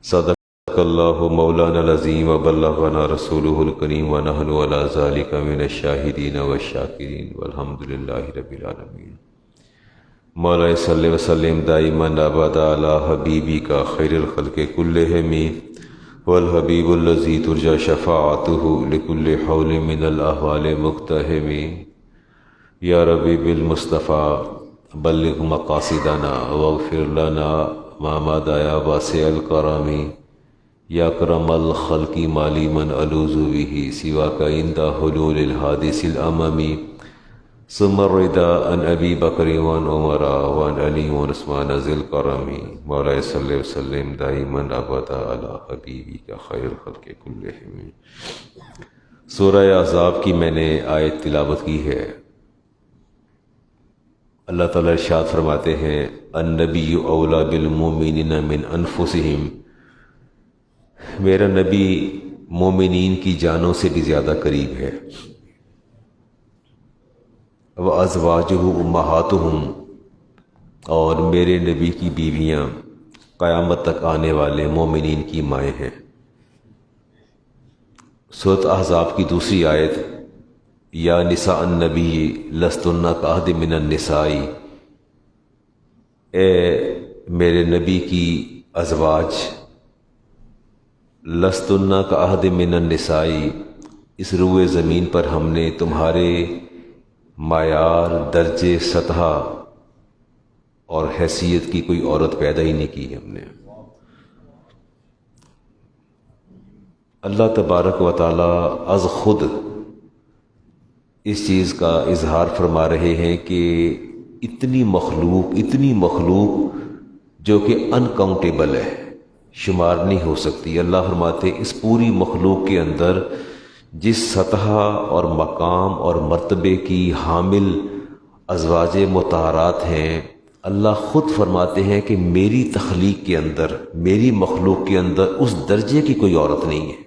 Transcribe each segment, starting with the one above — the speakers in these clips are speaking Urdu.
صدق اللہ مولانا العظیم وبلغنا رسولہ الکریم ونحن علی ذلک من الشاہدین والشاکرین والحمد للہ رب العالمین۔ مولا صلی وسلم دائما ابدا علی حبیبک خیر الخلق کلہم والحبیب الذی ترجى شفاعته لكل حول من الاحوال مقتحم۔ یا ربی بالمصطفى بلغ مقاصدنا واغفر لنا ما مضى یا واسع الکرم یا اکرم الخلق مالی من الوذ به سواک عند حلول الحادث الامم۔ ثم الرضا عن ابی بکر وعن عمر وعن علی وعن عثمان ذی الکرم۔ مولا صلی وسلم دائما ابدا علی حبیبک خیر الخلق کلہم۔ سورہ احزاب کی میں نے آیت تلاوت کی ہے۔ اللہ تعالیٰ ارشاد فرماتے ہیں النبی اولیٰ بالمؤمنین من انفسہم، میرا نبی مومنین کی جانوں سے بھی زیادہ قریب ہے۔ وازواجہ امہاتہم، اور میرے نبی کی بیویاں قیامت تک آنے والے مومنین کی مائیں ہیں۔ سورۃ احزاب کی دوسری آیت یا نساء النبی لستن کاحد من النساء، اے میرے نبی کی ازواج لستن کاحد من النساء، اس روئے زمین پر ہم نے تمہارے معیار، درجے، سطح اور حیثیت کی کوئی عورت پیدا ہی نہیں کی ہم نے۔ اللہ تبارک و تعالی از خود اس چیز کا اظہار فرما رہے ہیں کہ اتنی مخلوق جو کہ انکاؤنٹیبل ہے، شمار نہیں ہو سکتی۔ اللہ فرماتے اس پوری مخلوق کے اندر جس سطح اور مقام اور مرتبے کی حامل ازواج مطہرات ہیں، اللہ خود فرماتے ہیں کہ میری تخلیق کے اندر، میری مخلوق کے اندر اس درجے کی کوئی عورت نہیں ہے۔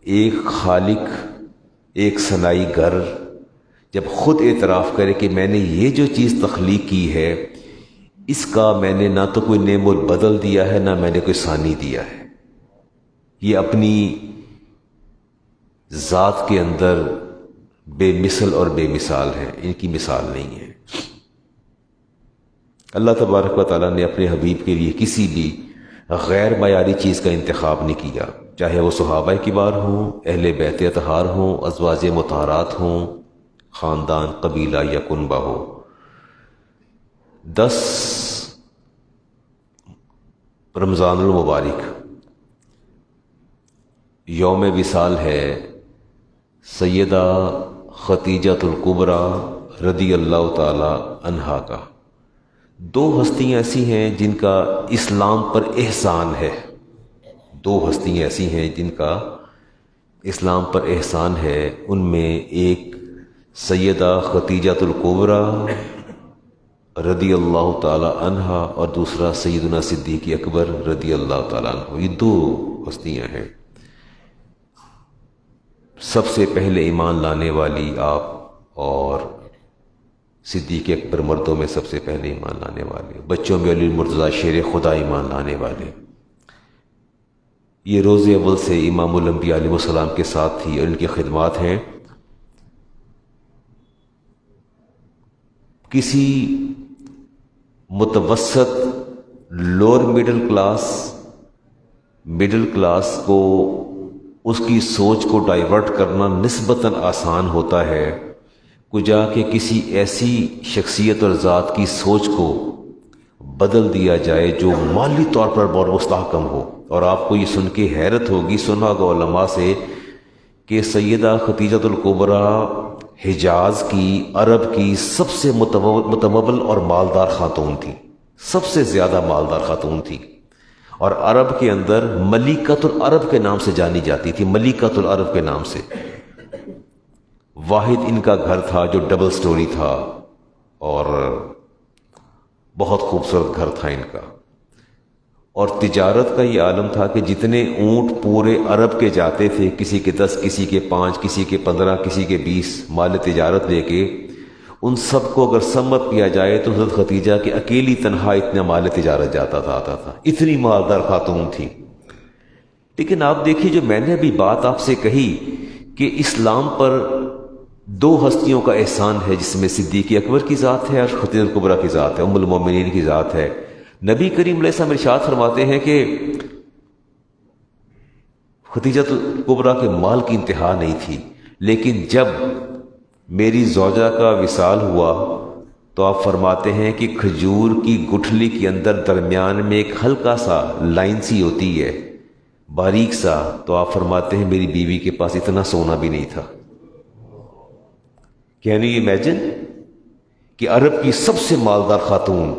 ایک خالق، ایک صنائی گر جب خود اعتراف کرے کہ میں نے یہ جو چیز تخلیق کی ہے، اس کا میں نے نہ تو کوئی نعم البدل دیا ہے، نہ میں نے کوئی ثانی دیا ہے، یہ اپنی ذات کے اندر بے مثل اور بے مثال ہے، ان کی مثال نہیں ہے۔ اللہ تبارک و تعالیٰ نے اپنے حبیب کے لیے کسی بھی غیر معیاری چیز کا انتخاب نہیں کیا، چاہے وہ صحابہ کبار ہوں، اہل بیت اطہار ہوں، ازواج مطہرات ہوں، خاندان، قبیلہ یا کنبہ ہو۔ 10 رمضان المبارک یوم وصال ہے سیدہ خدیجۃ الکبریٰ رضی اللہ تعالی عنہا کا۔ 2 ہستیاں ایسی ہیں جن کا اسلام پر احسان ہے، 2 ہستیاں ایسی ہیں جن کا اسلام پر احسان ہے، ان میں ایک سیدہ خدیجۃ الکبریٰ رضی اللہ تعالی عنہا اور دوسرا سیدنا صدیق اکبر رضی اللہ تعالیٰ عنہ۔ یہ 2 ہستیاں ہیں۔ سب سے پہلے ایمان لانے والی آپ، اور صدیق اکبر مردوں میں سب سے پہلے ایمان لانے والے، بچوں میں علی المرتضیٰ شیر خدا ایمان لانے والے۔ یہ روز اول سے امام الانبیاء علیہ السلام کے ساتھ تھی اور ان کی خدمات ہیں۔ کسی متوسط لوور مڈل کلاس کو اس کی سوچ کو ڈائیورٹ کرنا نسبتاً آسان ہوتا ہے، کجا کہ کسی ایسی شخصیت اور ذات کی سوچ کو بدل دیا جائے جو مالی طور پر بہت مستحکم ہو۔ اور آپ کو یہ سن کے حیرت ہوگی، سنا ہوگا علماء سے کہ سیدہ خدیجۃ الکبریٰ حجاز کی، عرب کی سب سے متمول اور مالدار خاتون تھی، سب سے زیادہ مالدار خاتون تھی، اور عرب کے اندر ملکۃ العرب کے نام سے جانی جاتی تھی، ملکۃ العرب کے نام سے۔ واحد ان کا گھر تھا جو ڈبل سٹوری تھا، اور بہت خوبصورت گھر تھا ان کا، اور تجارت کا یہ عالم تھا کہ جتنے اونٹ پورے عرب کے جاتے تھے، کسی کے 10، کسی کے 5، کسی کے 15، کسی کے 20 مال تجارت لے کے، ان سب کو اگر سمت کیا جائے تو حضرت ختیجہ کی اکیلی تنہا اتنا مال تجارت آتا تھا، اتنی مالدار خاتون تھی۔ لیکن آپ دیکھیے، جو میں نے ابھی بات آپ سے کہی کہ اسلام پر دو ہستیوں کا احسان ہے، جس میں صدیق اکبر کی ذات ہے اور خدیجہ کبریٰ کی ذات ہے، ام المومنین کی ذات ہے۔ نبی کریم علیہ السلام ارشاد فرماتے ہیں کہ خدیجہ کبریٰ کے مال کی انتہا نہیں تھی، لیکن جب میری زوجہ کا وصال ہوا تو آپ فرماتے ہیں کہ کھجور کی گٹھلی کے اندر درمیان میں ایک ہلکا سا لائن سی ہوتی ہے، باریک سا، تو آپ فرماتے ہیں میری بیوی کے پاس اتنا سونا بھی نہیں تھا۔ کین یو امیجن کہ عرب کی سب سے مالدار خاتون،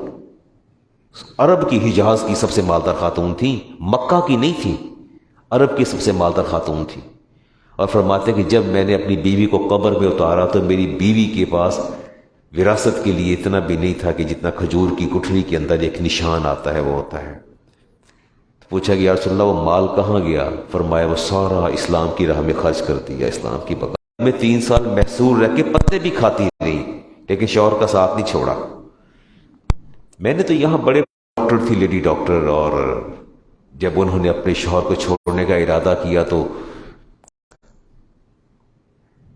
عرب کی حجاز کی سب سے مالدار خاتون تھیں، مکہ کی نہیں تھیں، عرب کی سب سے مالدار خاتون تھیں، اور فرماتے ہیں کہ جب میں نے اپنی بیوی کو قبر میں اتارا تو میری بیوی کے پاس وراثت کے لیے اتنا بھی نہیں تھا کہ جتنا کھجور کی گٹھلی کے اندر ایک نشان آتا ہے وہ ہوتا ہے۔ پوچھا کہ یا رسول اللہ وہ مال کہاں گیا؟ فرمایا وہ سارا اسلام کی راہ میں خرچ کر دیا، اسلام کی بقا میں 3 سال محصور رہ کے پتے بھی کھاتی رہی، لیکن شوہر کا ساتھ نہیں چھوڑا۔ میں نے تو یہاں بڑے ڈاکٹر تھی، لیڈی ڈاکٹر، اور جب انہوں نے اپنے شوہر کو چھوڑنے کا ارادہ کیا تو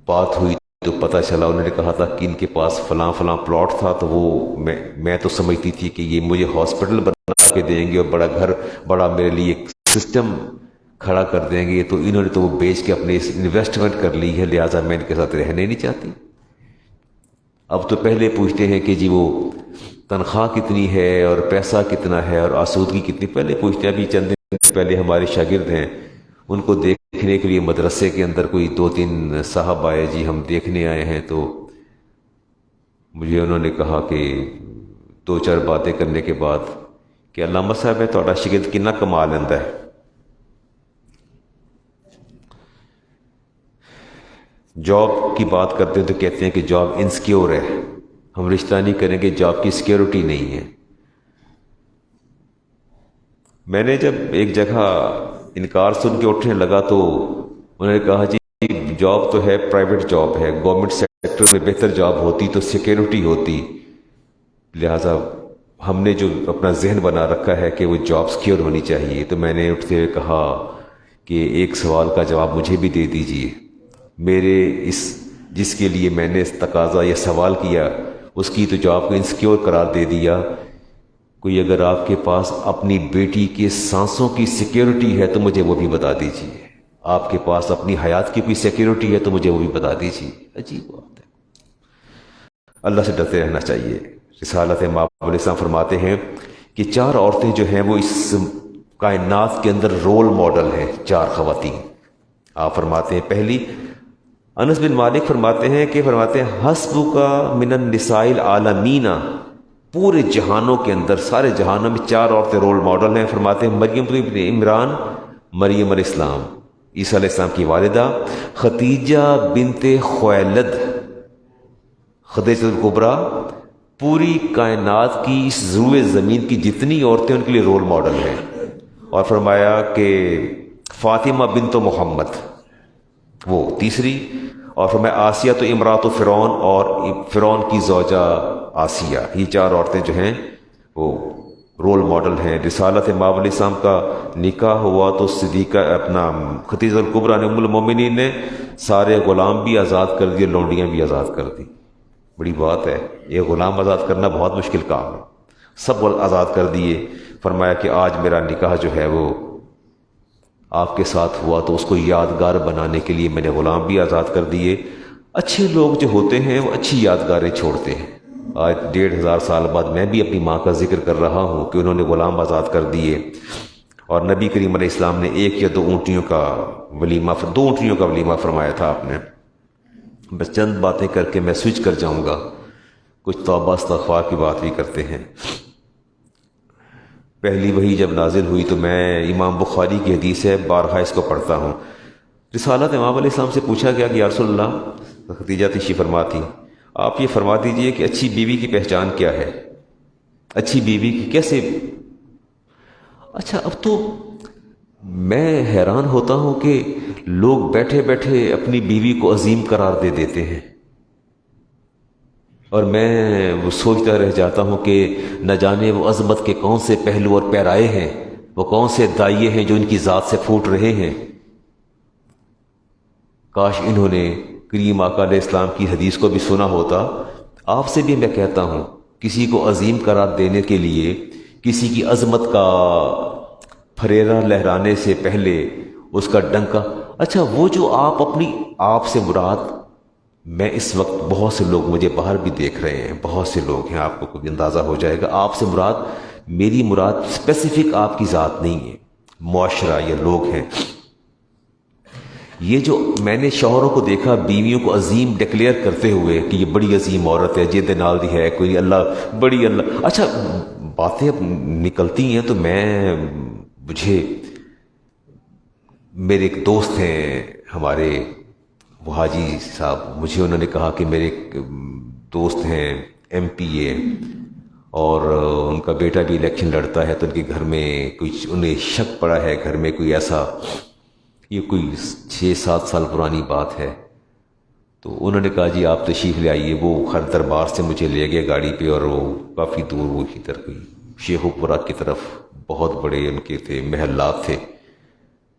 بات ہوئی تو پتہ چلا، انہوں نے کہا تھا کہ ان کے پاس فلاں فلاں پلاٹ تھا، تو وہ میں تو سمجھتی تھی کہ یہ مجھے ہاسپٹل بنا کے دیں گے اور بڑا گھر، بڑا میرے لیے ایک سسٹم کھڑا کر دیں گے، تو انہوں نے تو وہ بیچ کے اپنے انویسٹمنٹ کر لی ہے، لہٰذا میں ان کے ساتھ رہنے نہیں چاہتی۔ اب تو پہلے پوچھتے ہیں کہ جی وہ تنخواہ کتنی ہے اور پیسہ کتنا ہے اور آسودگی کتنی، پہلے پوچھتے ہیں۔ ابھی چند دن پہلے ہمارے شاگرد ہیں، ان کو دیکھنے کے لیے مدرسے کے اندر کوئی 2-3 صاحب آئے، جی ہم دیکھنے آئے ہیں، تو مجھے انہوں نے کہا کہ 2-4 باتیں کرنے کے بعد کہ علامہ صاحب ہے تھوڑا شاگرد کتنا کما لیندہ ہے۔ جاب کی بات کرتے ہیں تو کہتے ہیں کہ جاب انسیکیور ہے، ہم رشتہ نہیں کریں گے، جاب کی سیکیورٹی نہیں ہے۔ میں نے جب ایک جگہ انکار سن کے اٹھنے لگا تو انہوں نے کہا جی جاب تو ہے، پرائیویٹ جاب ہے، گورنمنٹ سیکٹر میں بہتر جاب ہوتی تو سیکیورٹی ہوتی، لہٰذا ہم نے جو اپنا ذہن بنا رکھا ہے کہ وہ جاب سیکیور ہونی چاہیے۔ تو میں نے اٹھتے ہوئے کہا کہ ایک سوال کا جواب مجھے بھی دے دیجئے، میرے جس کے لیے میں نے تقاضا یا سوال کیا اس کی تو جاب کو انسیکیور قرار دے دیا۔ کوئی اگر آپ کے پاس اپنی بیٹی کے سانسوں کی سیکیورٹی ہے تو مجھے وہ بھی بتا دیجیے، آپ کے پاس اپنی حیات کی کوئی سیکیورٹی ہے تو مجھے وہ بھی بتا دیجیے۔ عجیب بات ہے، اللہ سے ڈرتے رہنا چاہیے۔ رسالت مآب علیہ السلام فرماتے ہیں کہ 4 عورتیں جو ہیں وہ اس کائنات کے اندر رول ماڈل ہیں، 4 خواتین۔ آپ فرماتے ہیں پہلی، انس بن مالک فرماتے ہیں حسبک من النساء العالمین، پورے جہانوں کے اندر، سارے جہانوں میں 4 عورتیں رول ماڈل ہیں۔ فرماتے ہیں مریم بن عمران، مریم علیہ السلام عیسیٰ علیہ السلام کی والدہ، خدیجہ بنت خویلد، خدیجہ الکبریٰ، پوری کائنات کی اس روئے زمین کی جتنی عورتیں ان کے لیے رول ماڈل ہیں۔ اور فرمایا کہ فاطمہ بنت محمد، وہ تیسری، اور فرمایا آسیہ تو امراۃ فرعون، اور فرعون کی زوجہ آسیہ، یہ 4 عورتیں جو ہیں وہ رول ماڈل ہیں۔ رسالت مآب علیہ السلام کا نکاح ہوا تو صدیقہ اپنا خدیجہ الکبریٰ نے، ام المومنین نے سارے غلام بھی آزاد کر دیے، لونڈیاں بھی آزاد کر دی۔ بڑی بات ہے، یہ غلام آزاد کرنا بہت مشکل کام ہے، سب آزاد کر دیے۔ فرمایا کہ آج میرا نکاح جو ہے وہ آپ کے ساتھ ہوا تو اس کو یادگار بنانے کے لیے میں نے غلام بھی آزاد کر دیے۔ اچھے لوگ جو ہوتے ہیں وہ اچھی یادگاریں چھوڑتے ہیں۔ آج 1500 سال بعد میں بھی اپنی ماں کا ذکر کر رہا ہوں کہ انہوں نے غلام آزاد کر دیے، اور نبی کریم علیہ السلام نے 1 یا 2 اونٹنیوں کا ولیمہ، 2 اونٹنیوں کا ولیمہ فرمایا تھا آپ نے۔ بس چند باتیں کر کے میں سوئچ کر جاؤں گا، کچھ توبہ استغفار کی بات بھی کرتے ہیں۔ پہلی وحی جب نازل ہوئی تو میں امام بخاری کی حدیث ہے، بارہا اس کو پڑھتا ہوں۔ رسالت امام علیہ السلام سے پوچھا گیا کہ یا رسول اللہ، خدیجہ تشریف فرما تھی، آپ یہ فرما دیجئے کہ اچھی بیوی کی پہچان کیا ہے، اچھی بیوی کی کیسے؟ اچھا، اب تو میں حیران ہوتا ہوں کہ لوگ بیٹھے بیٹھے اپنی بیوی کو عظیم قرار دے دیتے ہیں۔ اور میں وہ سوچتا رہ جاتا ہوں کہ نہ جانے وہ عظمت کے کون سے پہلو اور پیرائے ہیں، وہ کون سے دائیں ہیں جو ان کی ذات سے پھوٹ رہے ہیں۔ کاش انہوں نے کریم آقا علیہ السلام کی حدیث کو بھی سنا ہوتا۔ آپ سے بھی میں کہتا ہوں، کسی کو عظیم قرار دینے کے لیے کسی کی عظمت کا پھریرا لہرانے سے پہلے اس کا ڈنکا، اچھا وہ جو آپ سے مراد، میں اس وقت بہت سے لوگ مجھے باہر بھی دیکھ رہے ہیں، بہت سے لوگ ہیں، آپ کو کوئی اندازہ ہو جائے گا، آپ سے مراد، میری مراد اسپیسیفک آپ کی ذات نہیں ہے، معاشرہ یا لوگ ہیں۔ یہ جو میں نے شوہروں کو دیکھا بیویوں کو عظیم ڈکلیئر کرتے ہوئے کہ یہ بڑی عظیم عورت ہے، جد نال دی ہے کوئی، اللہ بڑی، اللہ، اچھا باتیں اب نکلتی ہیں تو مجھے میرے ایک دوست ہیں ہمارے، وہ حاجی صاحب، مجھے انہوں نے کہا کہ میرے ایک دوست ہیں ایم پی اے، اور ان کا بیٹا بھی الیکشن لڑتا ہے، تو ان کے گھر میں کچھ انہیں شک پڑا ہے، گھر میں کوئی ایسا، یہ کوئی 6-7 سال پرانی بات ہے، تو انہوں نے کہا جی آپ تشریف لے آئیے۔ وہ ہر دربار سے مجھے لے گئے گاڑی پہ، اور وہ کافی دور، وہ ادھر کوئی شیخو پورہ کی طرف، بہت بڑے ان کے تھے، محلات تھے۔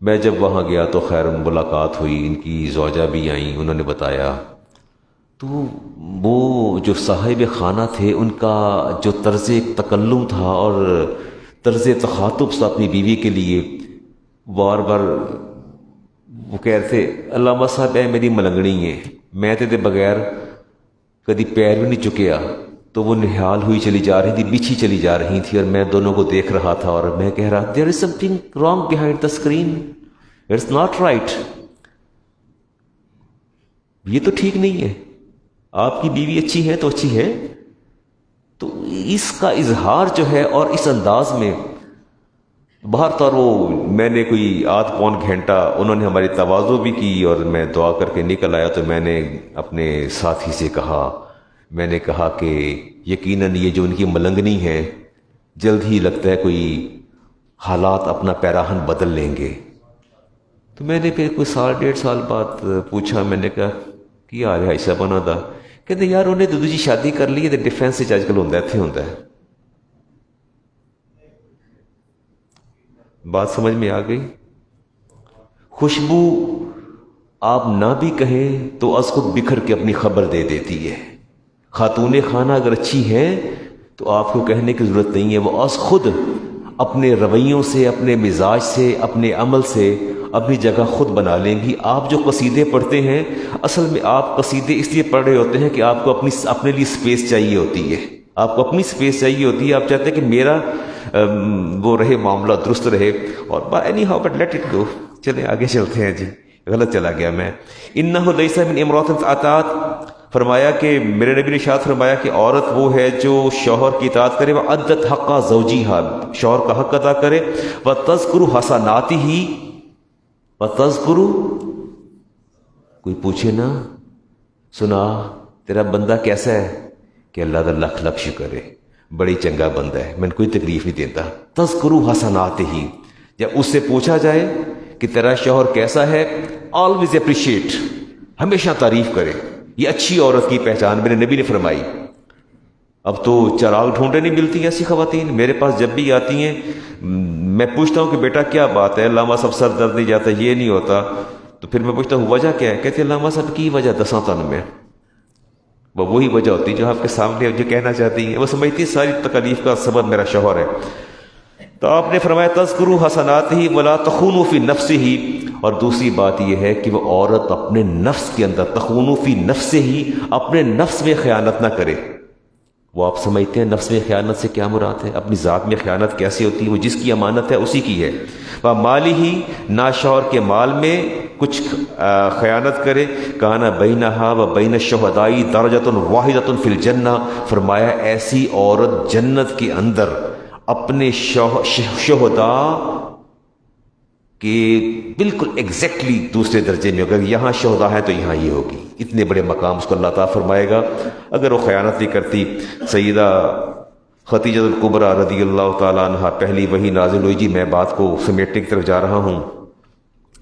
میں جب وہاں گیا تو خیر ملاقات ہوئی، ان کی زوجہ بھی آئیں، انہوں نے بتایا، تو وہ جو صاحب خانہ تھے ان کا جو طرز تکلم تھا اور طرز تخاطب تھا اپنی بیوی کے لیے، بار بار وہ کہہ رہے تھے علامہ صاحب اے میری ملنگڑی ہیں، میں تے بغیر کدی پیر بھی نہیں چکیا، تو وہ نہال ہوئی چلی جا رہی تھی، بچھی چلی جا رہی تھی، اور میں دونوں کو دیکھ رہا تھا، اور میں کہہ رہا there is something wrong behind the screen, it's not right، یہ تو ٹھیک نہیں ہے، آپ کی بیوی اچھی ہے تو اچھی ہے، تو اس کا اظہار جو ہے اور اس انداز میں باہر طور، وہ میں نے کوئی آدھ پون گھنٹہ، انہوں نے ہماری تواضع بھی کی، اور میں دعا کر کے نکل آیا، تو میں نے اپنے ساتھی سے کہا، میں نے کہا کہ یقیناً یہ جو ان کی ملنگنی ہے، جلد ہی لگتا ہے کوئی حالات اپنا پیراہن بدل لیں گے۔ تو میں نے پھر کوئی 1.5 سال بعد پوچھا، میں نے کہا کی حال ہے عائشہ بنا دا، کہتے یار انہیں تو دوسری شادی کر لی ہے، ڈیفینس سے آج کل ہوتا ہے۔ بات سمجھ میں آ گئی؟ خوشبو آپ نہ بھی کہیں تو از خود بکھر کے اپنی خبر دے دیتی ہے۔ خاتون خانہ اگر اچھی ہے تو آپ کو کہنے کی ضرورت نہیں ہے، وہ از خود اپنے رویوں سے، اپنے مزاج سے، اپنے عمل سے اپنی جگہ خود بنا لیں گی۔ آپ جو قصیدے پڑھتے ہیں، اصل میں آپ قصیدے اس لیے پڑھ رہے ہوتے ہیں کہ آپ کو اپنے لیے سپیس چاہیے ہوتی ہے، آپ کو اپنی سپیس چاہیے ہوتی ہے، آپ چاہتے ہیں کہ میرا وہ رہے، معاملہ درست رہے، اور any how but let it go, چلیں آگے چلتے ہیں۔ جی غلط چلا گیا میں۔ انہ لیس من امرأۃ اطاعت، فرمایا کہ میرے نبی نے ارشاد فرمایا کہ عورت وہ ہے جو شوہر کی اطاعت کرے، وعدت حق زوجیہا، شوہر کا حق ادا کرے، وتذکر حسناتہ، وتذکر، کوئی پوچھے نا سنا تیرا بندہ کیسا ہے، کہ اللہ کا لکھ لکھ شکر ہے، بڑی چنگا بندہ ہے، میں نے کوئی تکلیف نہیں دیتا۔ تذکر حسناتہ، جب اس سے پوچھا جائے کہ تیرا شوہر کیسا ہے، آلویز اپریشیٹ، ہمیشہ تعریف کرے، یہ اچھی عورت کی پہچان میرے نبی نے فرمائی۔ اب تو چراغ ڈھونڈے نہیں ملتی ایسی خواتین، میرے پاس جب بھی آتی ہیں میں پوچھتا ہوں کہ بیٹا کیا بات ہے، علامہ صاحب سر درد نہیں جاتا، یہ نہیں ہوتا، تو پھر میں پوچھتا ہوں وجہ کیا ہے، کہتے ہیں علامہ صاحب کی وجہ دساں تن میں، وہ وہی وجہ ہوتی جو آپ کے سامنے جو کہنا چاہتی ہیں، وہ سمجھتی ساری تکلیف کا سبب میرا شوہر ہے۔ تو آپ نے فرمایا تذکروا حسناتہ ولا تخونوا فی نفسہ، اور دوسری بات یہ ہے کہ وہ عورت اپنے نفس کے اندر، تخونوا فی نفسہ، اپنے نفس میں خیانت نہ کرے۔ وہ آپ سمجھتے ہیں نفس میں خیانت سے کیا مراد ہے، اپنی ذات میں خیانت کیسے ہوتی ہے، وہ جس کی امانت ہے اسی کی ہے۔ ومالہ، نہ شوہر کے مال میں کچھ خیانت کرے، کانا بینہا و بین الشہداء درجۃ واحدۃ فی الجنہ، فرمایا ایسی عورت جنت کے اندر اپنے شہداء کے بالکل ایگزیکٹلی دوسرے درجے میں، اگر یہاں شہداء ہے تو یہاں یہ ہوگی، اتنے بڑے مقام اس کو اللہ تعالیٰ فرمائے گا اگر وہ خیانت نہیں کرتی۔ سیدہ خدیجہ الکبریٰ رضی اللہ تعالیٰ عنہ، پہلی وحی نازل ہوئی، جی میں بات کو سمیٹنے کی طرف جا رہا ہوں،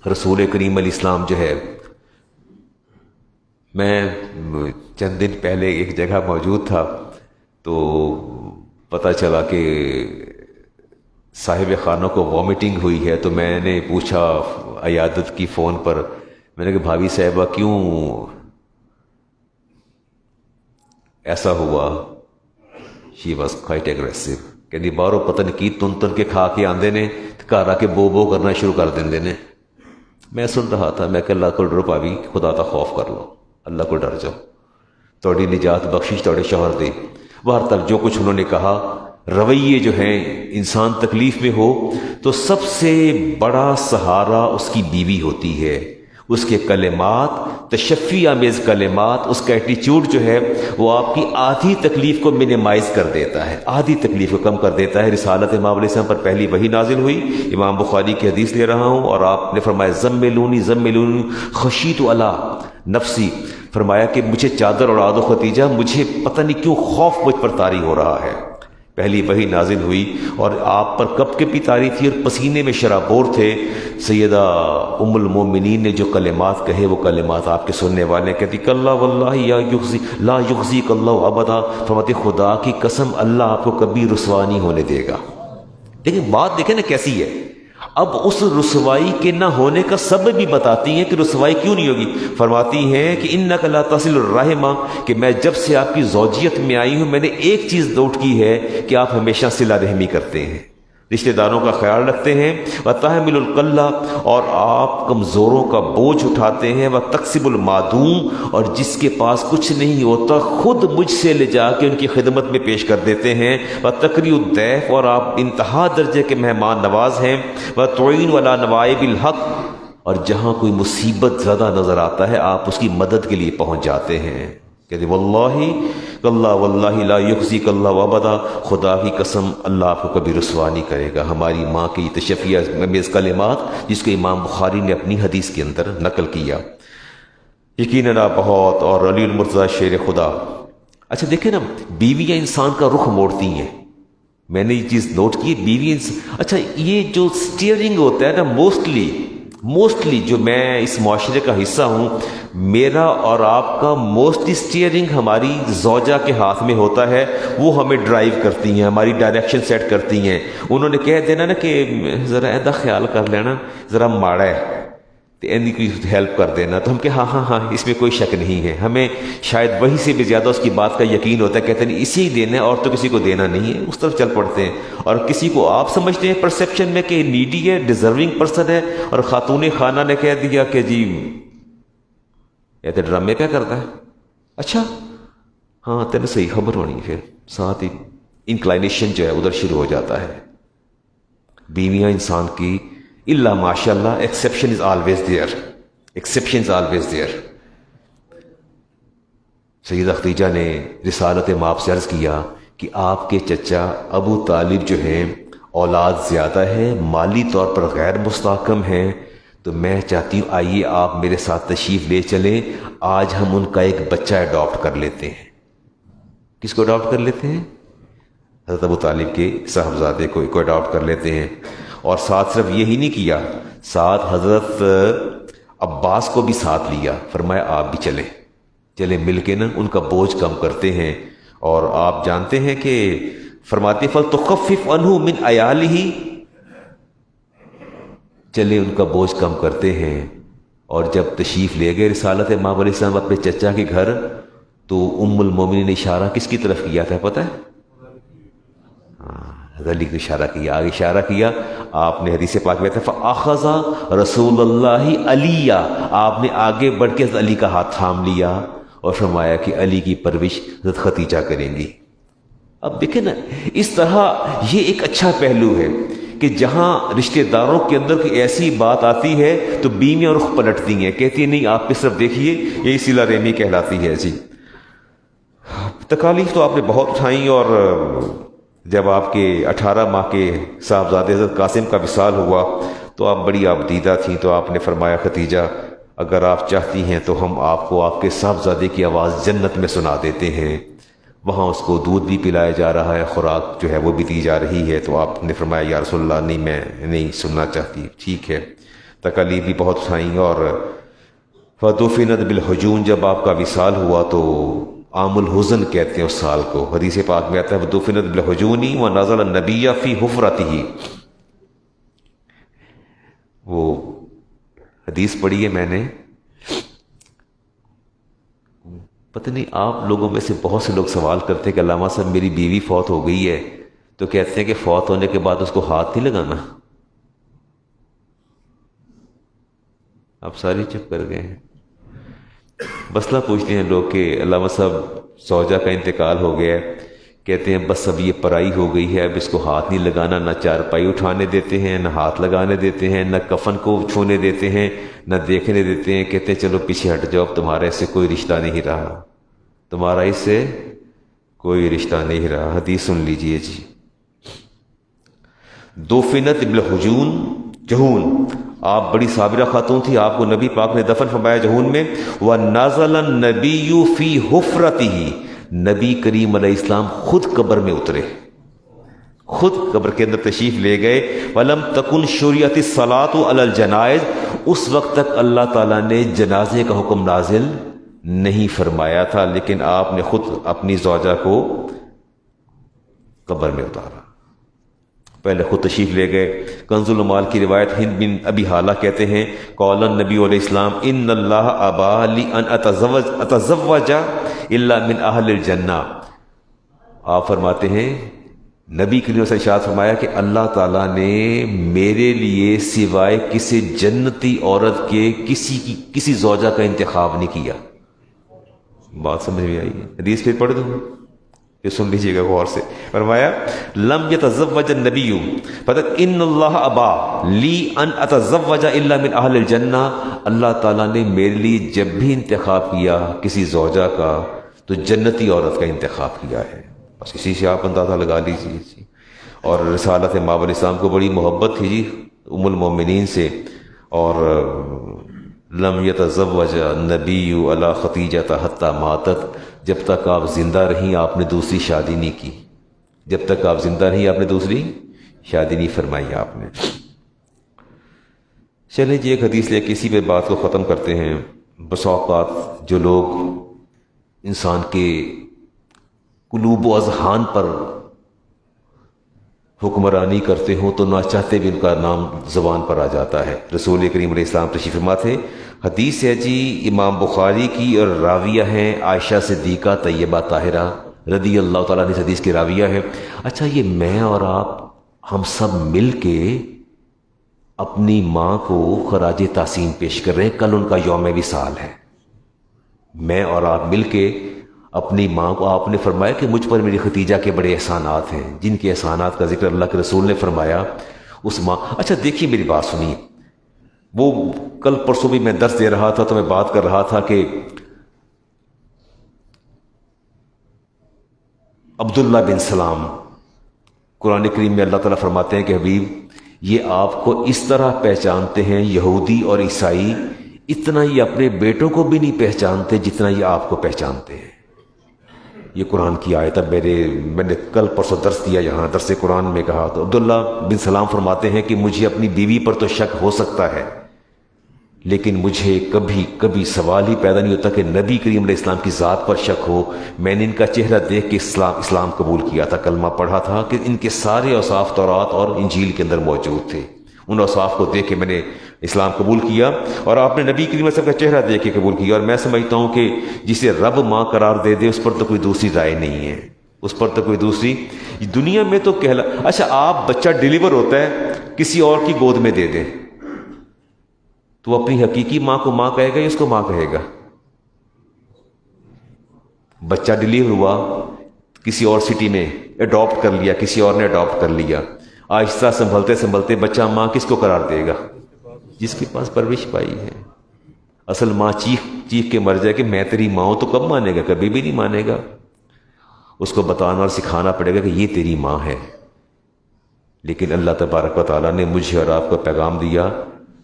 رسول کریم علیہ السلام جو ہے، میں چند دن پہلے ایک جگہ موجود تھا تو پتہ چلا کہ صاحب خانوں کو وامٹنگ ہوئی ہے، تو میں نے پوچھا عیادت کی فون پر، میں نے کہا بھابھی صاحبہ کیوں ایسا ہوا؟ شی واز کوائٹ ایگریسو، کہ باہروں پتہ نہیں کی تن کے کھا کے آندے نے، گھر آ کے بو کرنا شروع کر دیندے نے۔ میں سن رہا تھا، میں کہ اللہ کو ڈرو پاوی، خدا تا خوف کر لو، اللہ کو ڈر جاؤ، توڑی نجات بخشش توڑے شوہر دے۔ باہر تک جو کچھ انہوں نے کہا، رویے جو ہیں، انسان تکلیف میں ہو تو سب سے بڑا سہارا اس کی بیوی ہوتی ہے، اس کے کلمات، تشفی آمیز کلمات، اس کا ایٹیچیوڈ جو ہے وہ آپ کی آدھی تکلیف کو منیمائز کر دیتا ہے، آدھی تکلیف کو کم کر دیتا ہے۔ رسالت امام علیہ السلام پر پہلی وحی نازل ہوئی، امام بخاری کی حدیث لے رہا ہوں، اور آپ نے فرمایا زملونی زملونی خشیت علی نفسی، فرمایا کہ مجھے چادر اڑا دو خدیجہ، مجھے پتہ نہیں کیوں خوف مجھ پر طاری ہو رہا ہے۔ پہلی وحی نازل ہوئی اور آپ پر کب کے بھی طاری تھی اور پسینے میں شرابور تھے۔ سیدہ ام المومنین نے جو کلمات کہے وہ کلمات آپ کے سننے والے کہتی کلا واللہ یا یخزی لا یخزیک اللہ ابدا، فرماتی خدا کی قسم اللہ آپ کو کبھی رسوا نہیں ہونے دے گا۔ لیکن بات دیکھیں نا کیسی ہے، اب اس رسوائی کے نہ ہونے کا سبب بھی بتاتی ہیں کہ رسوائی کیوں نہیں ہوگی۔ فرماتی ہیں کہ انک لا تصل الرحمہ، کہ میں جب سے آپ کی زوجیت میں آئی ہوں میں نے ایک چیز نوٹ کی ہے کہ آپ ہمیشہ صلہ رحمی کرتے ہیں، رشتہ داروں کا خیال رکھتے ہیں، وتحمل الکلہ، اور آپ کمزوروں کا بوجھ اٹھاتے ہیں، وتکسب المعدوم، اور جس کے پاس کچھ نہیں ہوتا خود مجھ سے لے جا کے ان کی خدمت میں پیش کر دیتے ہیں، وتقری الضیف، اور آپ انتہا درجے کے مہمان نواز ہیں، وتعین علی نوائب الحق، اور جہاں کوئی مصیبت زدہ نظر آتا ہے آپ اس کی مدد کے لیے پہنچ جاتے ہیں۔ کہتے واللہ اللہ واللہ لا یخزیک اللہ ابدا، خدا کی قسم اللہ آپ کو کبھی رسوا نہیں کرے گا۔ ہماری ماں کی تشفیہ امیز کلمات جس کو امام بخاری نے اپنی حدیث کے اندر نقل کیا، یقیناً بہت، اور علی المرتضیٰ شیر خدا۔ اچھا دیکھیں نا، بیویاں انسان کا رخ موڑتی ہیں، میں نے یہ چیز نوٹ کی، بیوی اچھا یہ جو سٹیئرنگ ہوتا ہے نا، موسٹلی جو میں اس معاشرے کا حصہ ہوں، میرا اور آپ کا موسٹلی سٹیئرنگ ہماری زوجہ کے ہاتھ میں ہوتا ہے، وہ ہمیں ڈرائیو کرتی ہیں، ہماری ڈائریکشن سیٹ کرتی ہیں۔ انہوں نے کہہ دینا نا کہ ذرا ایدا خیال کر لینا، ذرا ماڑا ہے تو اینی کی ہیلپ کر دینا، تو ہم کہ ہاں اس میں کوئی شک نہیں ہے، ہمیں شاید وہی سے بھی زیادہ اس کی بات کا یقین ہوتا ہے، کہتے ہیں اسی دینا ہے اور تو کسی کو دینا نہیں ہے، اس طرف چل پڑتے ہیں۔ اور کسی کو آپ سمجھتے ہیں پرسیپشن میں کہ نیڈی ہے، ڈیزرونگ پرسن ہے، اور خاتون خانہ نے کہہ دیا کہ جی یہ تو ڈرامے کیا کرتا ہے، اچھا ہاں تینوں صحیح خبر ہونی، پھر ساتھ ہی انکلائنیشن جو ہے ادھر شروع ہو جاتا ہے۔ بیویاں انسان کی اللہ ماشاء اللہ ایکسیپشن از آلویز دیئر۔ سیدہ خدیجہ نے رسالت مآب سے عرض کیا کہ آپ کے چچا ابو طالب جو ہیں اولاد زیادہ ہے، مالی طور پر غیر مستحکم ہیں، تو میں چاہتی ہوں آئیے آپ میرے ساتھ تشریف لے چلیں، آج ہم ان کا ایک بچہ اڈاپٹ کر لیتے ہیں۔ کس کو اڈاپٹ کر لیتے ہیں؟ حضرت ابو طالب کے صاحبزادے کو اڈاپٹ کر لیتے ہیں۔ اور ساتھ صرف یہی نہیں کیا، ساتھ حضرت عباس کو بھی ساتھ لیا، فرمایا آپ بھی چلیں مل کے نا ان کا بوجھ کم کرتے ہیں۔ اور آپ جانتے ہیں کہ فرماتے فَلْتُخَفِّفْ عَنْهُ مِنْ عَيَالِهِ، چلے ان کا بوجھ کم کرتے ہیں۔ اور جب تشریف لے گئے رسالت امام علیہ السلام اپنے چچا کے گھر، تو ام المومنین نے اشارہ کس کی طرف کیا تھا پتہ ہے؟ علی کو اشارہ کیا، آگے اشارہ کیا، آپ نے حدیث پاک میں تھا فَأَخَذَ رسول اللہ علیہ، آپ نے آگے بڑھ کے حضرت علی کا ہاتھ تھام لیا اور فرمایا کہ علی کی پرورش حضرت خدیجہ کریں گی۔ اب دیکھیں نا، اس طرح یہ ایک اچھا پہلو ہے کہ جہاں رشتہ داروں کے اندر کوئی ایسی بات آتی ہے تو بیویاں رخ پلٹتی ہیں، کہتی ہیں نہیں آپ کی طرف دیکھیے، یہی صلہ رحمی کہلاتی ہے۔ جی تکالیف تو آپ نے بہت اٹھائیں، اور جب آپ کے 18 ماہ کے صاحبزادے حضرت قاسم کا وصال ہوا تو آپ بڑی آبدیدہ تھیں، تو آپ نے فرمایا خدیجہ اگر آپ چاہتی ہیں تو ہم آپ کو آپ کے صاحبزادے کی آواز جنت میں سنا دیتے ہیں، وہاں اس کو دودھ بھی پلایا جا رہا ہے، خوراک جو ہے وہ بھی دی جا رہی ہے۔ تو آپ نے فرمایا یا رسول اللہ نہیں، میں نہیں سننا چاہتی، ٹھیک ہے۔ تکالیف بھی بہت اٹھائیں، اور فدفنت بالحجون، جب آپ کا وصال ہوا تو عام الحزن کہتے ہیں اس سال کو. حدیث پاک میں آتا ہے دفنت بالحجون ونزل النبی فی حفرتہ. وہ حدیث پڑھی ہے میں نے. پتہ نہیں آپ لوگوں میں سے بہت سے لوگ سوال کرتے ہیں کہ علامہ صاحب میری بیوی فوت ہو گئی ہے تو کہتے ہیں کہ فوت ہونے کے بعد اس کو ہاتھ نہیں لگانا. آپ ساری چپ کر گئے ہیں. مسئلہ پوچھتے ہیں لوگ کہ علامہ صاحب زوجہ کا انتقال ہو گیا ہے, کہتے ہیں بس اب یہ پرائی ہو گئی ہے, اب اس کو ہاتھ نہیں لگانا, نہ چارپائی اٹھانے دیتے ہیں, نہ ہاتھ لگانے دیتے ہیں, نہ کفن کو چھونے دیتے ہیں, نہ دیکھنے دیتے ہیں. کہتے ہیں چلو پیچھے ہٹ جاؤ, تمہارا اس سے کوئی رشتہ نہیں رہا, تمہارا اس سے کوئی رشتہ نہیں رہا. حدیث سن لیجئے جی. دفنت بالحجون, جہون, آپ بڑی صابرہ خاتون تھی, آپ کو نبی پاک نے دفن فرمایا جہون میں. وَنَزَلَ النَّبِيُّ فِي حُفْرَتِهِ, نبی کریم علیہ السلام خود قبر میں اترے, خود قبر کے اندر تشریف لے گئے. وَلَمْ تَكُنْ شُرِعَتِ الصَّلَاةُ عَلَى الْجَنَائِزِ, اس وقت تک اللہ تعالیٰ نے جنازے کا حکم نازل نہیں فرمایا تھا, لیکن آپ نے خود اپنی زوجہ کو قبر میں اتارا, پہلے خود تشریف لے گئے. کنز المال کی روایت ہند بن ابی حالہ کہتے ہیں قال النبی علیہ السلام ان اللہ ابا لی ان اتزوج الا من اہل الجنہ. آپ فرماتے ہیں نبی کریم سے ارشاد فرمایا کہ اللہ تعالیٰ نے میرے لیے سوائے کسی جنتی عورت کے کسی زوجہ کا انتخاب نہیں کیا. بات سمجھ میں آئی ہے؟ حدیث پھر پڑھ دوں, یہ سن لیجیے گا غور سے. فرمایا لم یتزوج النبی ان اللہ ابا لی ان اتزوج الا من اہل الجنہ, اللہ تعالیٰ نے میرے لیے جب بھی انتخاب کیا کسی زوجہ کا تو جنتی عورت کا انتخاب کیا ہے. بس اسی سے آپ اندازہ لگا لیجیے جی. اور رسالت ماں علیہ السلام کو بڑی محبت تھی جی ام المومنین سے. اور لم یتزوج النبی علی خدیجہ حتی ماتت, جب تک آپ زندہ رہیں آپ نے دوسری شادی نہیں کی, جب تک آپ زندہ رہیں آپ نے دوسری شادی نہیں فرمائی آپ نے. چلیں جی ایک حدیث لے کے اسی پہ بات کو ختم کرتے ہیں. بس اوقات جو لوگ انسان کے قلوب و اذہان پر حکمرانی کرتے ہوں تو نہ چاہتے بھی ان کا نام زبان پر آ جاتا ہے. رسول کریم علیہ السلام تشریف فرما تھے. حدیث ہے جی امام بخاری کی, اور راویہ ہیں عائشہ صدیقہ طیبہ طاہرہ رضی اللہ تعالیٰ عنہ. حدیث کی راویہ ہے. اچھا یہ میں اور آپ ہم سب مل کے اپنی ماں کو خراج تحسین پیش کر رہے ہیں, کل ان کا یوم وصال ہے. میں اور آپ مل کے اپنی ماں کو, آپ نے فرمایا کہ مجھ پر میری ختیجہ کے بڑے احسانات ہیں, جن کے احسانات کا ذکر اللہ کے رسول نے فرمایا. اس ماں, اچھا دیکھیے میری بات سنیے, وہ کل پرسوں بھی میں درس دے رہا تھا تو میں بات کر رہا تھا کہ عبداللہ بن سلام, قرآن کریم میں اللہ تعالیٰ فرماتے ہیں کہ حبیب یہ آپ کو اس طرح پہچانتے ہیں یہودی اور عیسائی, اتنا یہ اپنے بیٹوں کو بھی نہیں پہچانتے جتنا یہ آپ کو پہچانتے ہیں. یہ قرآن کی آیت ہے. میں نے کل پرسوں درس دیا یہاں, درس قرآن میں کہا تو عبداللہ بن سلام فرماتے ہیں کہ مجھے اپنی بیوی پر تو شک ہو سکتا ہے, لیکن مجھے کبھی سوال ہی پیدا نہیں ہوتا کہ نبی کریم علیہ السلام کی ذات پر شک ہو. میں نے ان کا چہرہ دیکھ کے اسلام قبول کیا تھا, کلمہ پڑھا تھا کہ ان کے سارے اوصاف تورات اور انجیل کے اندر موجود تھے. ان اوصاف کو دیکھ کے میں نے اسلام قبول کیا, اور آپ نے نبی کریم علیہ السلام کا چہرہ دیکھ کے قبول کیا. اور میں سمجھتا ہوں کہ جسے رب ماں قرار دے دے اس پر تو کوئی دوسری رائے نہیں ہے, اس پر تو کوئی دوسری دنیا میں تو اچھا آپ بچہ ڈیلیور ہوتا ہے کسی اور کی گود میں دے دیں تو اپنی حقیقی ماں کو ماں کہے گا یا اس کو ماں کہے گا؟ بچہ ڈیلیور ہوا کسی اور سٹی میں, اڈاپٹ کر لیا, کسی اور نے اڈاپٹ کر لیا, آہستہ سنبھلتے سنبھلتے بچہ ماں کس کو قرار دے گا؟ جس کے پاس پرورش پائی ہے. اصل ماں چیخ کے مر جائے کہ میں تیری ماں ہوں تو کب مانے گا؟ کبھی بھی نہیں مانے گا. اس کو بتانا اور سکھانا پڑے گا کہ یہ تیری ماں ہے. لیکن اللہ تبارک و تعالیٰ نے مجھے اور آپ کو پیغام دیا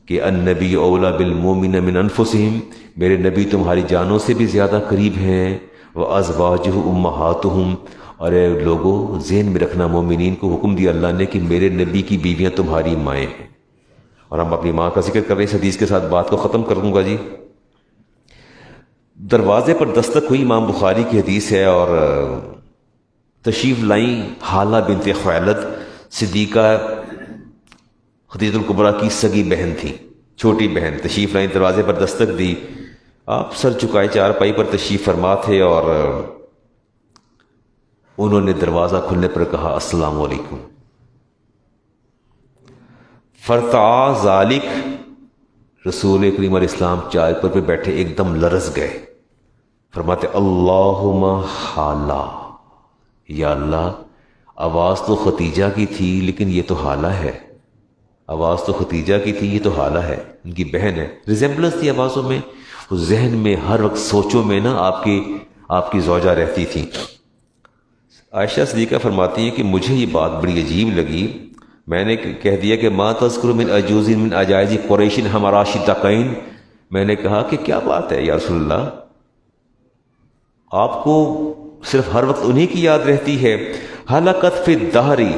کہ النبی اولا بالمومن من انفسہم, میرے نبی تمہاری جانوں سے بھی زیادہ قریب ہیں. وازواجہ امہاتہم, اور اے لوگوں ذہن میں رکھنا مومنین کو حکم دیا اللہ نے کہ میرے نبی کی بیویاں تمہاری مائیں ہیں. اور ہم اپنی ماں کا ذکر کر رہے ہیں. اس حدیث کے ساتھ بات کو ختم کر دوں گا جی. دروازے پر دستک ہوئی، امام بخاری کی حدیث ہے، اور تشریف لائیں حالہ بنت خویلد، صدیقہ خدیجہ الکبریٰ کی سگی بہن تھی، چھوٹی بہن، تشریف لائیں، دروازے پر دستک دی، آپ سر چکائے چارپائی پر تشریف فرما تھے، اور انہوں نے دروازہ کھلنے پر کہا السلام علیکم۔ فرتعا ذالک، رسول کریم علیہ السلام چائے پر بیٹھے ایک دم لرز گئے، فرماتے اللہم حالہ، یا اللہ آواز تو ختیجہ کی تھی لیکن یہ تو حالہ ہے، آواز تو ختیجہ کی تھی، یہ تو حالہ ہے، ان کی بہن ہے، ریزمبلنس تھی آوازوں میں، ذہن میں ہر وقت سوچوں میں نا آپ کی زوجہ رہتی تھی۔ عائشہ صدیقہ فرماتی ہیں کہ مجھے یہ بات بڑی عجیب لگی، میں نے کہہ دیا کہ ما تذکر من عجوز من عجائز قریش ہمارا شتقین، میں نے کہا کہ کیا بات ہے یا رسول اللہ، آپ کو صرف ہر وقت انہی کی یاد رہتی ہے؟ حلقت فی الدہری،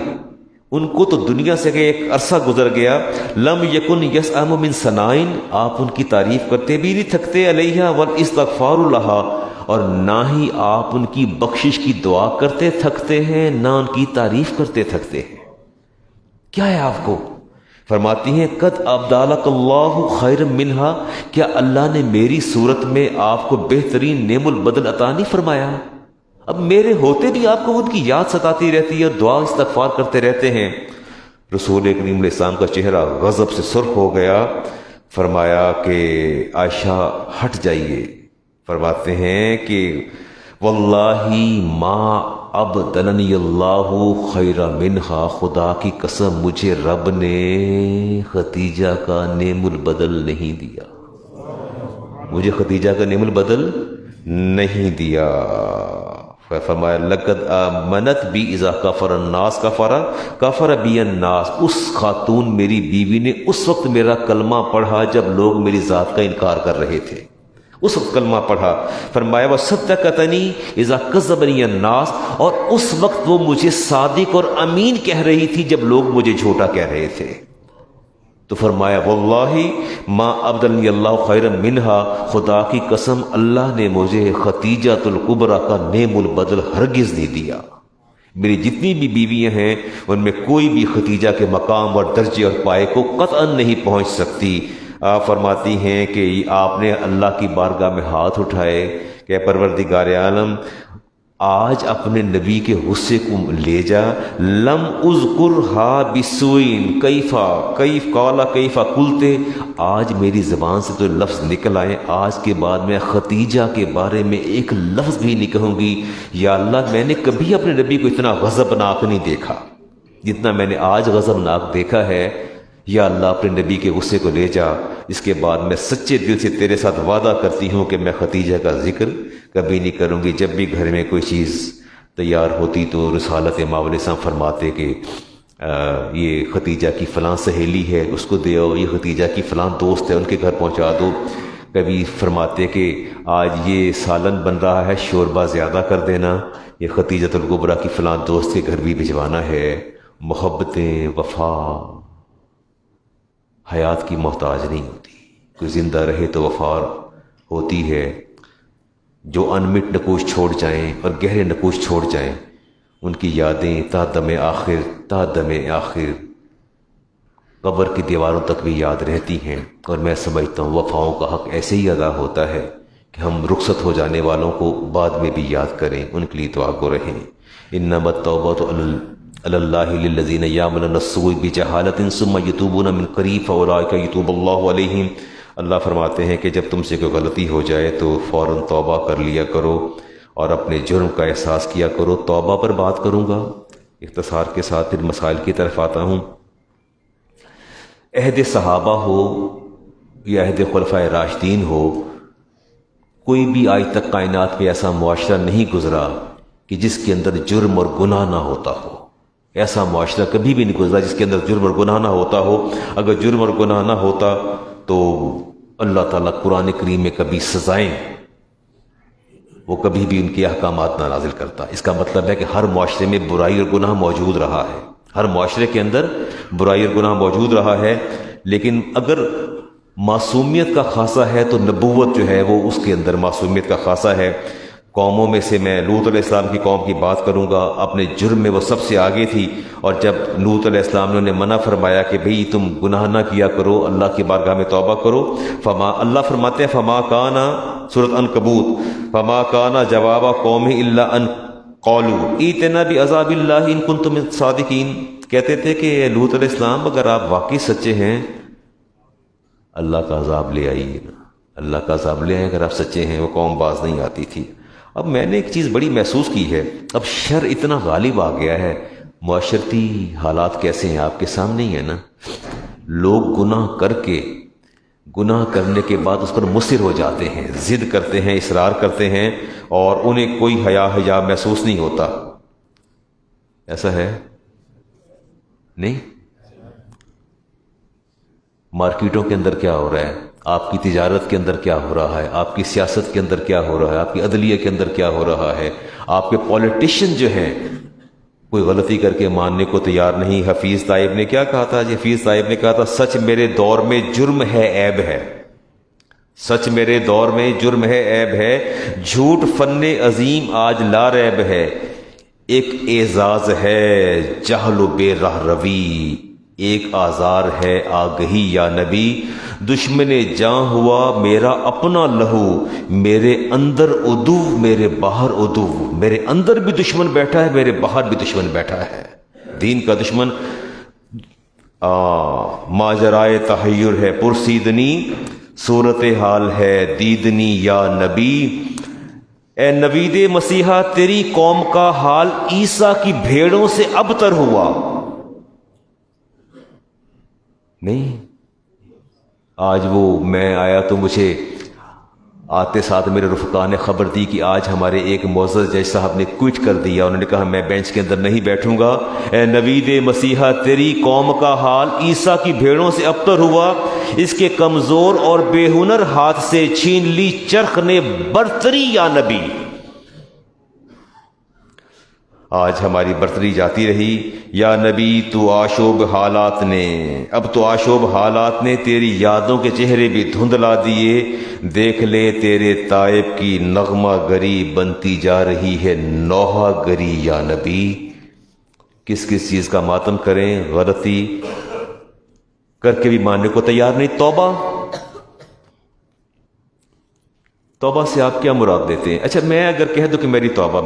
ان کو تو دنیا سے ایک عرصہ گزر گیا، لم یکن یسأم من ثنائن، آپ ان کی تعریف کرتے بھی نہیں تھکتے، علیہا والاستغفار لہا، اور نہ ہی آپ ان کی بخشش کی دعا کرتے تھکتے ہیں، نہ ان کی تعریف کرتے تھکتے ہیں۔ کیا ہے آپ کو؟ فرماتی ہیں قد ابدالک اللہ خیر منہا، کیا اللہ نے میری صورت میں آپ کو بہترین نعم البدل عطا نہیں فرمایا؟ اب میرے ہوتے بھی آپ کو ان کی یاد ستاتی رہتی ہے اور دعا استغفار کرتے رہتے ہیں۔ رسول کریم علیہ السلام کا چہرہ غضب سے سرخ ہو گیا، فرمایا کہ عائشہ ہٹ جائیے، فرماتے ہیں کہ واللہ ما ابدلنی اللہ خیر منہا، خدا کی قسم مجھے رب نے خدیجہ کا نعم البدل نہیں دیا، مجھے خدیجہ کا نعم البدل نہیں دیا۔ فرمایا لقد آمنت بی اذا کفر الناس کفر بی الناس، اس خاتون میری بیوی نے اس وقت میرا کلمہ پڑھا جب لوگ میری ذات کا انکار کر رہے تھے، اس وقت کلمہ پڑھا۔ فرمایا وصدقتنی اذا کذبنی الناس، اور اس وقت وہ مجھے صادق اور امین کہہ رہی تھی جب لوگ مجھے جھوٹا کہہ رہے تھے۔ تو فرمایا واللہ ما ابدلنی اللہ خیر منہا، خدا کی قسم اللہ نے مجھے خدیجہ الکبریٰ کا نعم البدل ہرگز نہیں دیا۔ میری جتنی بھی بیویاں ہیں ان میں کوئی بھی خدیجہ کے مقام اور درجے اور پائے کو قطعاً نہیں پہنچ سکتی۔ آپ فرماتی ہیں کہ آپ نے اللہ کی بارگاہ میں ہاتھ اٹھائے کہ پروردگار عالم، آج اپنے نبی کے غصے کو لے جا، لم اذکرہا بسوئن کیف قال کیف قلت، آج میری زبان سے تو لفظ نکل آئے، آج کے بعد میں خدیجہ کے بارے میں ایک لفظ بھی نہیں کہوں گی۔ یا اللہ میں نے کبھی اپنے نبی کو اتنا غضبناک نہیں دیکھا جتنا میں نے آج غضبناک دیکھا ہے، یا اللہ اپنے نبی کے غصے کو لے جا۔ اس کے بعد میں سچے دل سے تیرے ساتھ وعدہ کرتی ہوں کہ میں خدیجہ کا ذکر کبھی نہیں کروں گی۔ جب بھی گھر میں کوئی چیز تیار ہوتی تو رسالت ماؤ علیہ السلام فرماتے کہ یہ خدیجہ کی فلاں سہیلی ہے اس کو دے آؤ، یہ خدیجہ کی فلاں دوست ہے ان کے گھر پہنچا دو۔ کبھی فرماتے کہ آج یہ سالن بن رہا ہے شوربہ زیادہ کر دینا، یہ خدیجہ الکبریٰ کی فلاں دوست کے گھر بھی بھجوانا ہے۔ محبتیں، وفا حیات کی محتاج نہیں ہوتی، کوئی زندہ رہے تو وفا ہوتی ہے۔ جو انمٹ نقوش چھوڑ جائیں اور گہرے نقوش چھوڑ جائیں ان کی یادیں تا دم آخر قبر کی دیواروں تک بھی یاد رہتی ہیں۔ اور میں سمجھتا ہوں وفاؤں کا حق ایسے ہی ادا ہوتا ہے کہ ہم رخصت ہو جانے والوں کو بعد میں بھی یاد کریں، ان کے لیے دعا گو رہیں۔ انما التوبۃ علی اللہ للذین یعملون السوء بجہالۃ ثم یتوبون من قریب فاولئک یتوب اللہ علیہم۔ اللہ فرماتے ہیں کہ جب تم سے کوئی غلطی ہو جائے تو فوراً توبہ کر لیا کرو اور اپنے جرم کا احساس کیا کرو۔ توبہ پر بات کروں گا اختصار کے ساتھ، پھر مسائل کی طرف آتا ہوں۔ عہد صحابہ ہو یا عہد خلفائے راشدین ہو، کوئی بھی آج تک کائنات میں ایسا معاشرہ نہیں گزرا کہ جس کے اندر جرم اور گناہ نہ ہوتا ہو۔ ایسا معاشرہ کبھی بھی نہیں گزرا جس کے اندر جرم اور گناہ نہ ہوتا ہو۔ اگر جرم اور گناہ نہ ہوتا تو اللہ تعالیٰ قرآن کریم میں کبھی سزائیں، وہ کبھی بھی ان کے احکامات نہ نازل کرتا۔ اس کا مطلب ہے کہ ہر معاشرے میں برائی اور گناہ موجود رہا ہے، ہر معاشرے کے اندر برائی اور گناہ موجود رہا ہے، لیکن اگر معصومیت کا خاصہ ہے تو نبوت جو ہے وہ اس کے اندر معصومیت کا خاصہ ہے۔ قوموں میں سے میں لوط علیہ السلام کی قوم کی بات کروں گا، اپنے جرم میں وہ سب سے آگے تھی، اور جب لوط علیہ السلام نے انہیں منع فرمایا کہ بھئی تم گناہ نہ کیا کرو، اللہ کی بارگاہ میں توبہ کرو، اللہ فرماتے ہیں فما کانا، سورۃ عنکبوت، فما کانا جواب قوم الا ان قالوا ائتنا بعذاب اللہ ان کنتم صادقین، کہتے تھے کہ لوط علیہ السلام اگر آپ واقعی سچے ہیں اللہ کا عذاب لے آئیے نا، اللہ کا عذاب لے آئیں اگر آپ سچے ہیں۔ وہ قوم باز نہیں آتی تھی۔ اب میں نے ایک چیز بڑی محسوس کی ہے، اب شر اتنا غالب آ گیا ہے، معاشرتی حالات کیسے ہیں آپ کے سامنے ہی ہے نا، لوگ گناہ کر کے، گناہ کرنے کے بعد اس پر مصر ہو جاتے ہیں، ضد کرتے ہیں، اصرار کرتے ہیں، اور انہیں کوئی حیا محسوس نہیں ہوتا۔ ایسا ہے نہیں؟ مارکیٹوں کے اندر کیا ہو رہا ہے، آپ کی تجارت کے اندر کیا ہو رہا ہے، آپ کی سیاست کے اندر کیا ہو رہا ہے، آپ کی عدلیہ کے اندر کیا ہو رہا ہے، آپ کے پولیٹیشین جو ہیں کوئی غلطی کر کے ماننے کو تیار نہیں۔ حفیظ طائب نے کیا کہا تھا؟ حفیظ طائب نے کہا تھا سچ میرے دور میں جرم ہے، عیب ہے، سچ میرے دور میں جرم ہے، عیب ہے، جھوٹ فن عظیم آج لا ریب ہے، ایک اعزاز ہے جہل و بے راہ روی، ایک آزار ہے آگہی یا نبی، دشمن جاں ہوا میرا اپنا لہو، میرے اندر عدو میرے باہر عدو، میرے اندر بھی دشمن بیٹھا ہے، میرے باہر بھی دشمن بیٹھا ہے، دین کا دشمن۔ ماجرائے تحیر ہے پرسیدنی، صورتحال ہے دیدنی یا نبی، اے نوید مسیحا تیری قوم کا حال عیسیٰ کی بھیڑوں سے ابتر ہوا۔ نہیں، آج وہ میں آیا تو مجھے آتے ساتھ میرے رفقا نے خبر دی کہ آج ہمارے ایک معزز جج صاحب نے کوئٹ کر دیا، انہوں نے کہا میں بینچ کے اندر نہیں بیٹھوں گا، اے نوید مسیحا تیری قوم کا حال عیسیٰ کی بھیڑوں سے ابتر ہوا، اس کے کمزور اور بے ہنر ہاتھ سے چھین لی چرخ نے برتری یا نبی۔ آج ہماری برتری جاتی رہی، یا نبی تو آشوب حالات نے، اب تو آشوب حالات نے تیری یادوں کے چہرے بھی دھندلا دیے، دیکھ لے تیرے تائب کی نغمہ گری بنتی جا رہی ہے نوحہ گری یا نبی۔ کس کس چیز کا ماتم کریں، غلطی کر کے بھی ماننے کو تیار نہیں۔ توبہ سے آپ کیا مراد دیتے ہیں؟ اچھا میں اگر کہہ دوں کہ میری توبہ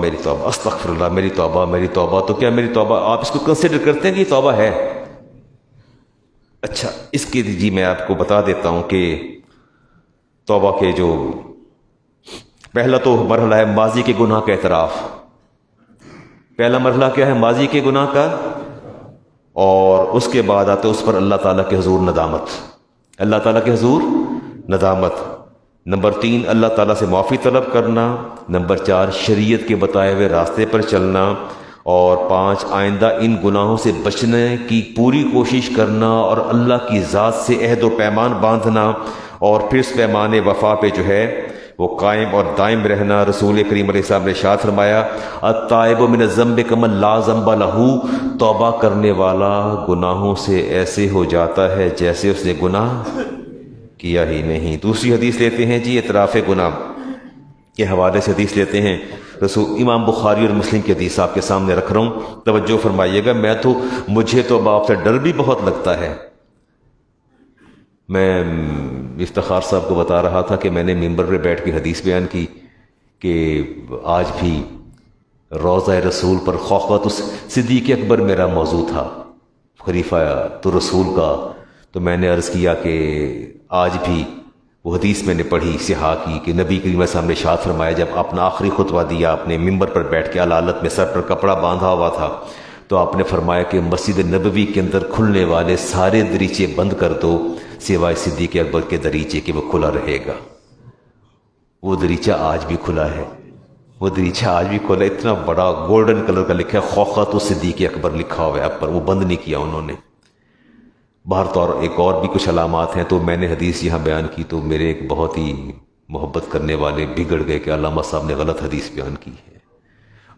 استغفر اللہ، میری توبہ، تو کیا میری توبہ آپ اس کو کنسیڈر کرتے ہیں کہ یہ توبہ ہے؟ اچھا اس کے جی میں آپ کو بتا دیتا ہوں کہ توبہ کے جو پہلا تو مرحلہ ہے ماضی کے گناہ کا اعتراف۔ پہلا مرحلہ کیا ہے؟ ماضی کے گناہ کا، اور اس کے بعد آتے اس پر اللہ تعالیٰ کے حضور ندامت، اللہ تعالیٰ کے حضور ندامت۔ نمبر 3 اللہ تعالیٰ سے معافی طلب کرنا، نمبر 4 شریعت کے بتائے ہوئے راستے پر چلنا، اور 5 آئندہ ان گناہوں سے بچنے کی پوری کوشش کرنا اور اللہ کی ذات سے عہد و پیمان باندھنا، اور پھر اس پیمان وفا پہ جو ہے وہ قائم اور دائم رہنا۔ رسول کریم علیہ السلام نے ارشاد فرمایا التائب من الذنب کمن لا ذنب لہ، توبہ کرنے والا گناہوں سے ایسے ہو جاتا ہے جیسے اس نے گناہ کیا ہی نہیں۔ دوسری حدیث لیتے ہیں جی اعتراف گناہ کے حوالے سے حدیث لیتے ہیں، امام بخاری اور مسلم کی حدیث آپ کے سامنے رکھ رہا ہوں، توجہ فرمائیے گا۔ مجھے تو باپ سے ڈر بھی بہت لگتا ہے۔ میں افتخار صاحب کو بتا رہا تھا کہ میں نے ممبر پہ بیٹھ کے حدیث بیان کی کہ آج بھی روضہ رسول پر خوخوت صدیق اکبر میرا موضوع تھا، خلیفہ تو رسول کا، تو میں نے عرض کیا کہ آج بھی وہ حدیث میں نے پڑھی سیاح کی کہ نبی کریم علیہ السلام نے ارشاد فرمایا، جب اپنا آخری خطبہ دیا اپنے ممبر پر بیٹھ کے علالت میں سر پر کپڑا باندھا ہوا تھا، تو آپ نے فرمایا کہ مسجد نبوی کے اندر کھلنے والے سارے دریچے بند کر دو سوائے صدیق اکبر کے دریچے کہ وہ کھلا رہے گا۔ وہ دریچہ آج بھی کھلا ہے، وہ دریچہ آج بھی کھلا ہے، اتنا بڑا گولڈن کلر کا لکھا ہے خوخت و صدیق اکبر لکھا ہوا ہے آپ پر، وہ بند نہیں کیا انہوں نے۔ باہر طور ایک اور بھی کچھ علامات ہیں، تو میں نے حدیث یہاں بیان کی تو میرے ایک بہت ہی محبت کرنے والے بگڑ گئے کہ علامہ صاحب نے غلط حدیث بیان کی ہے۔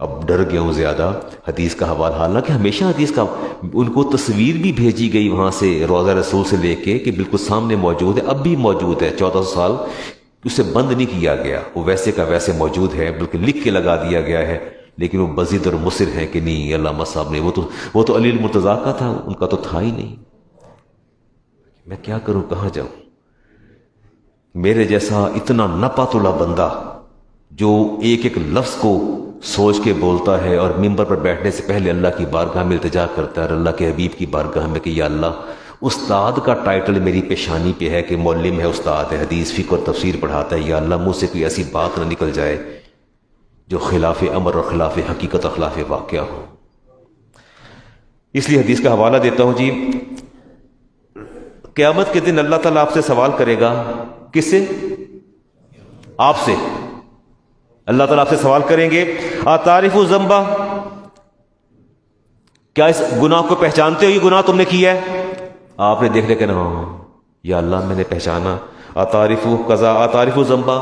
اب ڈر گیا ہوں زیادہ حدیث کا حوالہ، حالانکہ ہمیشہ حدیث کا ان کو تصویر بھی بھیجی گئی وہاں سے روضہ رسول سے لے کے کہ بالکل سامنے موجود ہے، اب بھی موجود ہے، 1400 سال اسے بند نہیں کیا گیا، وہ ویسے کا ویسے موجود ہے، بلکہ لکھ کے لگا دیا گیا ہے، لیکن وہ بزید اور مصر ہیں کہ نہیں علامہ صاحب نے وہ تو علی المرتضیٰ کا تھا، ان کا تو تھا ہی نہیں۔ میں کیا کروں، کہاں جاؤں؟ میرے جیسا اتنا نپاتلا بندہ جو ایک ایک لفظ کو سوچ کے بولتا ہے اور ممبر پر بیٹھنے سے پہلے اللہ کی بارگاہ میں التجا کرتا ہے اور اللہ کے حبیب کی بارگاہ میں کہ یا اللہ، استاد کا ٹائٹل میری پیشانی پہ ہے کہ معلم ہے، استاد ہے، حدیث فقہ اور تفسیر پڑھاتا ہے، یا اللہ مجھ سے کوئی ایسی بات نہ نکل جائے جو خلاف امر اور خلاف حقیقت اور خلاف واقعہ ہو۔ اس لیے حدیث کا حوالہ دیتا ہوں جی۔ قیامت کے دن اللہ تعالیٰ آپ سے سوال کرے گا، کس سے؟ آپ سے۔ اللہ تعالیٰ آپ سے سوال کریں گے، تعریف ذنبہ، کیا اس گناہ کو پہچانتے ہو؟ یہ گناہ تم نے کیا ہے؟ آپ نے دیکھ لیا کہ ہاں یا اللہ میں نے پہچانا۔ تعریف قضا، تعریف ذنبہ،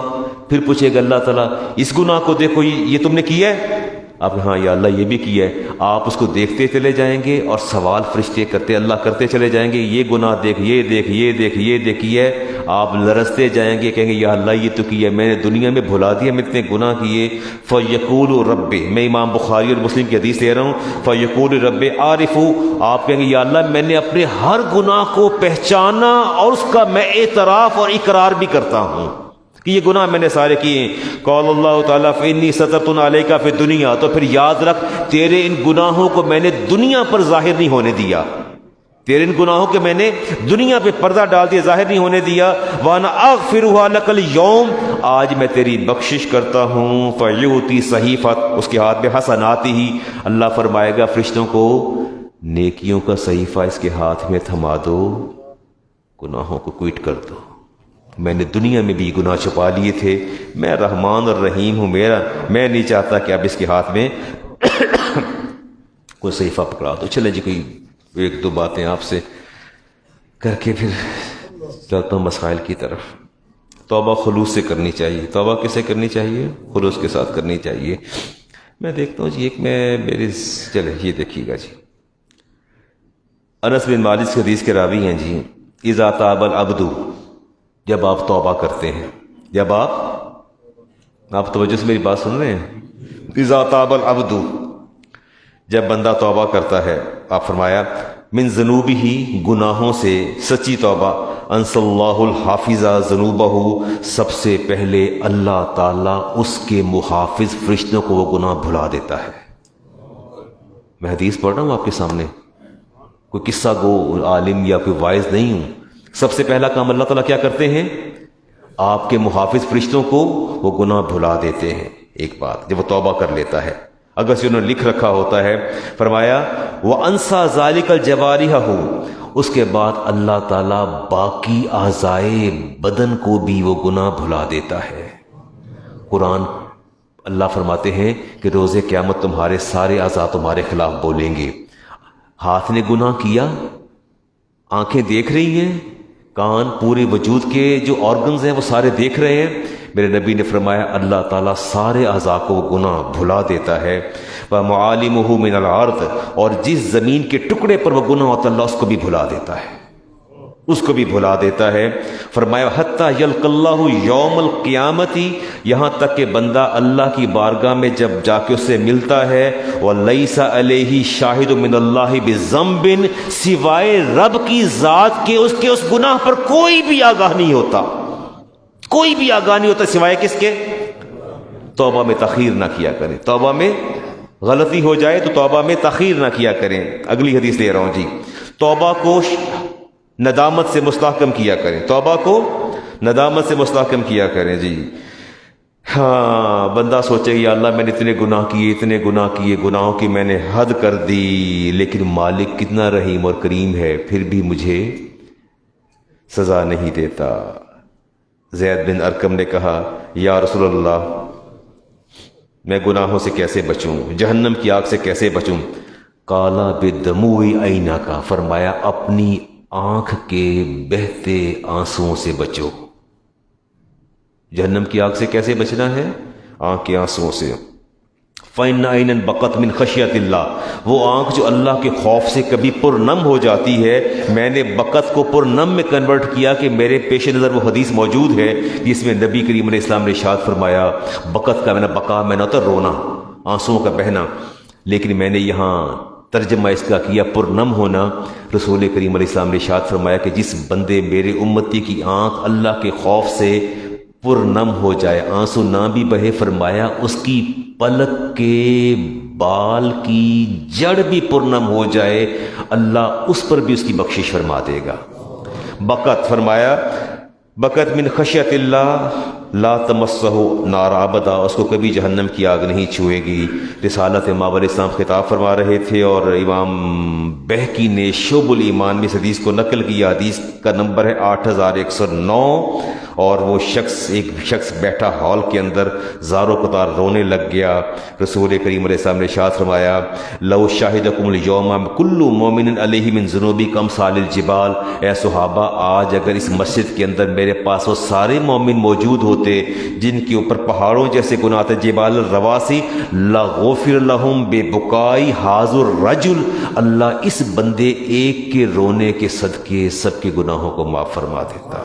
پھر پوچھے گا اللہ تعالیٰ اس گناہ کو دیکھو، یہ تم نے کیا ہے؟ آپ ہاں یا اللہ یہ بھی کیا ہے۔ آپ اس کو دیکھتے چلے جائیں گے اور سوال فرشتے کرتے اللہ کرتے چلے جائیں گے، یہ گناہ دیکھ، یہ دیکھ، یہ دیکھ، یہ دیکھی ہے۔ آپ لرزتے جائیں گے، کہیں گے یا اللہ یہ تو کیا ہے، میں نے دنیا میں بھلا دیا، میں اتنے گناہ کیے۔ فَيَقُولُ رَبِّ، میں امام بخاری اور مسلم کی حدیث لے رہا ہوں، فَيَقُولُ رَبِّ عَارِفُ، آپ کہیں گے یا اللہ میں نے اپنے ہر گناہ کو پہچانا اور اس کا میں اعتراف اور اقرار بھی کرتا ہوں کہ یہ گناہ میں نے سارے کیے ہیں۔ قال اللہ تعالیٰ فإنی سترت علیک فی الدنیا، تو پھر یاد رکھ تیرے ان گناہوں کو میں نے دنیا پر ظاہر نہیں ہونے دیا، تیرے ان گناہوں کے میں نے دنیا پہ پردہ ڈال دیا، ظاہر نہیں ہونے دیا۔ وانا اغفرها لک اليوم، آج میں تیری بخشش کرتا ہوں۔ فیؤتی صحیفۃ، اس کے ہاتھ میں حسناتی ہی، اللہ فرمائے گا فرشتوں کو نیکیوں کا صحیفہ اس کے ہاتھ میں تھما دو، گناہوں کو کوئٹ کر دو۔ میں نے دنیا میں بھی گناہ چھپا لیے تھے، میں رحمان اور رحیم ہوں، میں نہیں چاہتا کہ اب اس کے ہاتھ میں کوئی صحیفہ پکڑا دو۔ چلیں جی کوئی ایک دو باتیں آپ سے کر کے پھر چلتا ہوں مسائل کی طرف۔ توبہ خلوص سے کرنی چاہیے۔ توبہ کسے کرنی چاہیے؟ خلوص کے ساتھ کرنی چاہیے۔ میں دیکھتا ہوں جی ایک میری چلے یہ دیکھیے گا جی، انس بن مالک حدیث کے راوی ہیں جی، اذا تاب العبد، جب آپ توبہ کرتے ہیں، جب آپ توجہ سے میری بات سن رہے ہیں، اذا تاب العبد، جب بندہ توبہ کرتا ہے، آپ فرمایا من ذنوبہ، گناہوں سے سچی توبہ، انص اللہ الحافظ ذنوبہ، سب سے پہلے اللہ تعالیٰ اس کے محافظ فرشتوں کو وہ گناہ بھلا دیتا ہے۔ میں حدیث پڑھ رہا ہوں آپ کے سامنے، کوئی قصہ گو عالم یا کوئی واعظ نہیں ہوں۔ سب سے پہلا کام اللہ تعالیٰ کیا کرتے ہیں؟ آپ کے محافظ فرشتوں کو وہ گناہ بھلا دیتے ہیں۔ ایک بات جب وہ توبہ کر لیتا ہے، اگر سے انہوں نے لکھ رکھا ہوتا ہے، فرمایا وَأَنْسَى ذَلِكَ الْجَوَارِحَ، اس کے بعد اللہ تعالیٰ باقی اعضائے بدن کو بھی وہ گناہ بھلا دیتا ہے۔ قرآن اللہ فرماتے ہیں کہ روز قیامت تمہارے سارے اعضاء تمہارے خلاف بولیں گے۔ ہاتھ نے گناہ کیا، آنکھیں دیکھ رہی ہیں، کان، پورے وجود کے جو آرگنز ہیں وہ سارے دیکھ رہے ہیں۔ میرے نبی نے فرمایا اللہ تعالیٰ سارے اعضاء کو گناہ بھلا دیتا ہے۔ وَمُعَالِمُهُ مِنَ الْأَرْضِ، اور جس زمین کے ٹکڑے پر وہ گناہ ہوتا ہے اللہ اس کو بھی بھلا دیتا ہے، اس کو بھی بھلا دیتا ہے۔ فرمایا حتیٰ یلق اللہ یوم القیامت، یہاں تک کہ بندہ اللہ کی بارگاہ میں جب جا کے اس سے ملتا ہے، وَلَيْسَ عَلَيْهِ شَاهِدٌ مِّنَ اللَّهِ بِذَنبٍ، سوائے رب کی ذات کے اس گناہ پر کوئی بھی آگاہ نہیں ہوتا، کوئی بھی آگاہ نہیں ہوتا سوائے کس کے؟ توبہ میں تاخیر نہ کیا کریں، توبہ میں غلطی ہو جائے تو توبہ میں تاخیر نہ کیا کریں۔ اگلی حدیث لے رہا ہوں جی، توبہ کو ندامت سے مستحکم کیا کریں، توبہ کو ندامت سے مستحکم کیا کریں جی۔ ہاں بندہ سوچے یا اللہ میں نے اتنے گناہ کیے، گناہوں کی میں نے حد کر دی، لیکن مالک کتنا رحیم اور کریم ہے، پھر بھی مجھے سزا نہیں دیتا۔ زید بن ارقم نے کہا یا رسول اللہ میں گناہوں سے کیسے بچوں، جہنم کی آگ سے کیسے بچوں؟ کالا بدموع عینک، فرمایا اپنی آنکھ کے بہتے آنسوؤں سے بچو۔ جہنم کی آگ سے کیسے بچنا ہے؟ آنکھ کے آنسوؤں سے۔ فَإِنَّ عَيْنًا بَقَتْ مِنْ خَشْيَةِ اللَّهِ، وہ آنکھ جو اللہ کے خوف سے کبھی پرنم ہو جاتی ہے، میں نے بقت کو پرنم میں کنورٹ کیا کہ میرے پیش نظر وہ حدیث موجود ہے جس میں نبی کریم علیہ السلام نے ارشاد فرمایا، بقت کا بقا میں نہ ہوتا رونا، آنسوؤں کا بہنا، لیکن میں نے یہاں ترجمہ اس کا کیا پرنم ہونا۔ رسول کریم علیہ السلام نے ارشاد فرمایا کہ جس بندے میرے امتی کی آنکھ اللہ کے خوف سے پرنم ہو جائے، آنسو نہ بھی بہے، فرمایا اس کی پلک کے بال کی جڑ بھی پرنم ہو جائے، اللہ اس پر بھی اس کی بخشش فرما دے گا۔ بقت فرمایا بقت من خشیت اللہ لا تمسہ نار ابدا، اس کو کبھی جہنم کی آگ نہیں چھوئے گی۔ رسالت امام علیہ السلام خطاب فرما رہے تھے، اور امام بہقی نے شعب الایمان میں اس حدیث کو نقل کیا۔ حدیث کا نمبر ہے 8109، اور وہ ایک شخص بیٹھا ہال کے اندر زارو قطار رونے لگ گیا۔ رسول کریم علیہ السلام نے ارشاد فرمایا، لو شاہدکم اليوم کل مومن علیہ من ذنوبی کامثال الجبال، اے صحابہ آج اگر اس مسجد کے اندر میرے پاس وہ سارے مومن موجود ہوتے جن کے اوپر پہاڑوں جیسے گناہ تھے، جبال الرواسی، لغفر لہم ببکائی ھذا الرجل، اللہ اس بندے ایک کے رونے کے صدقے سب کے گناہوں کو معاف فرما دیتا۔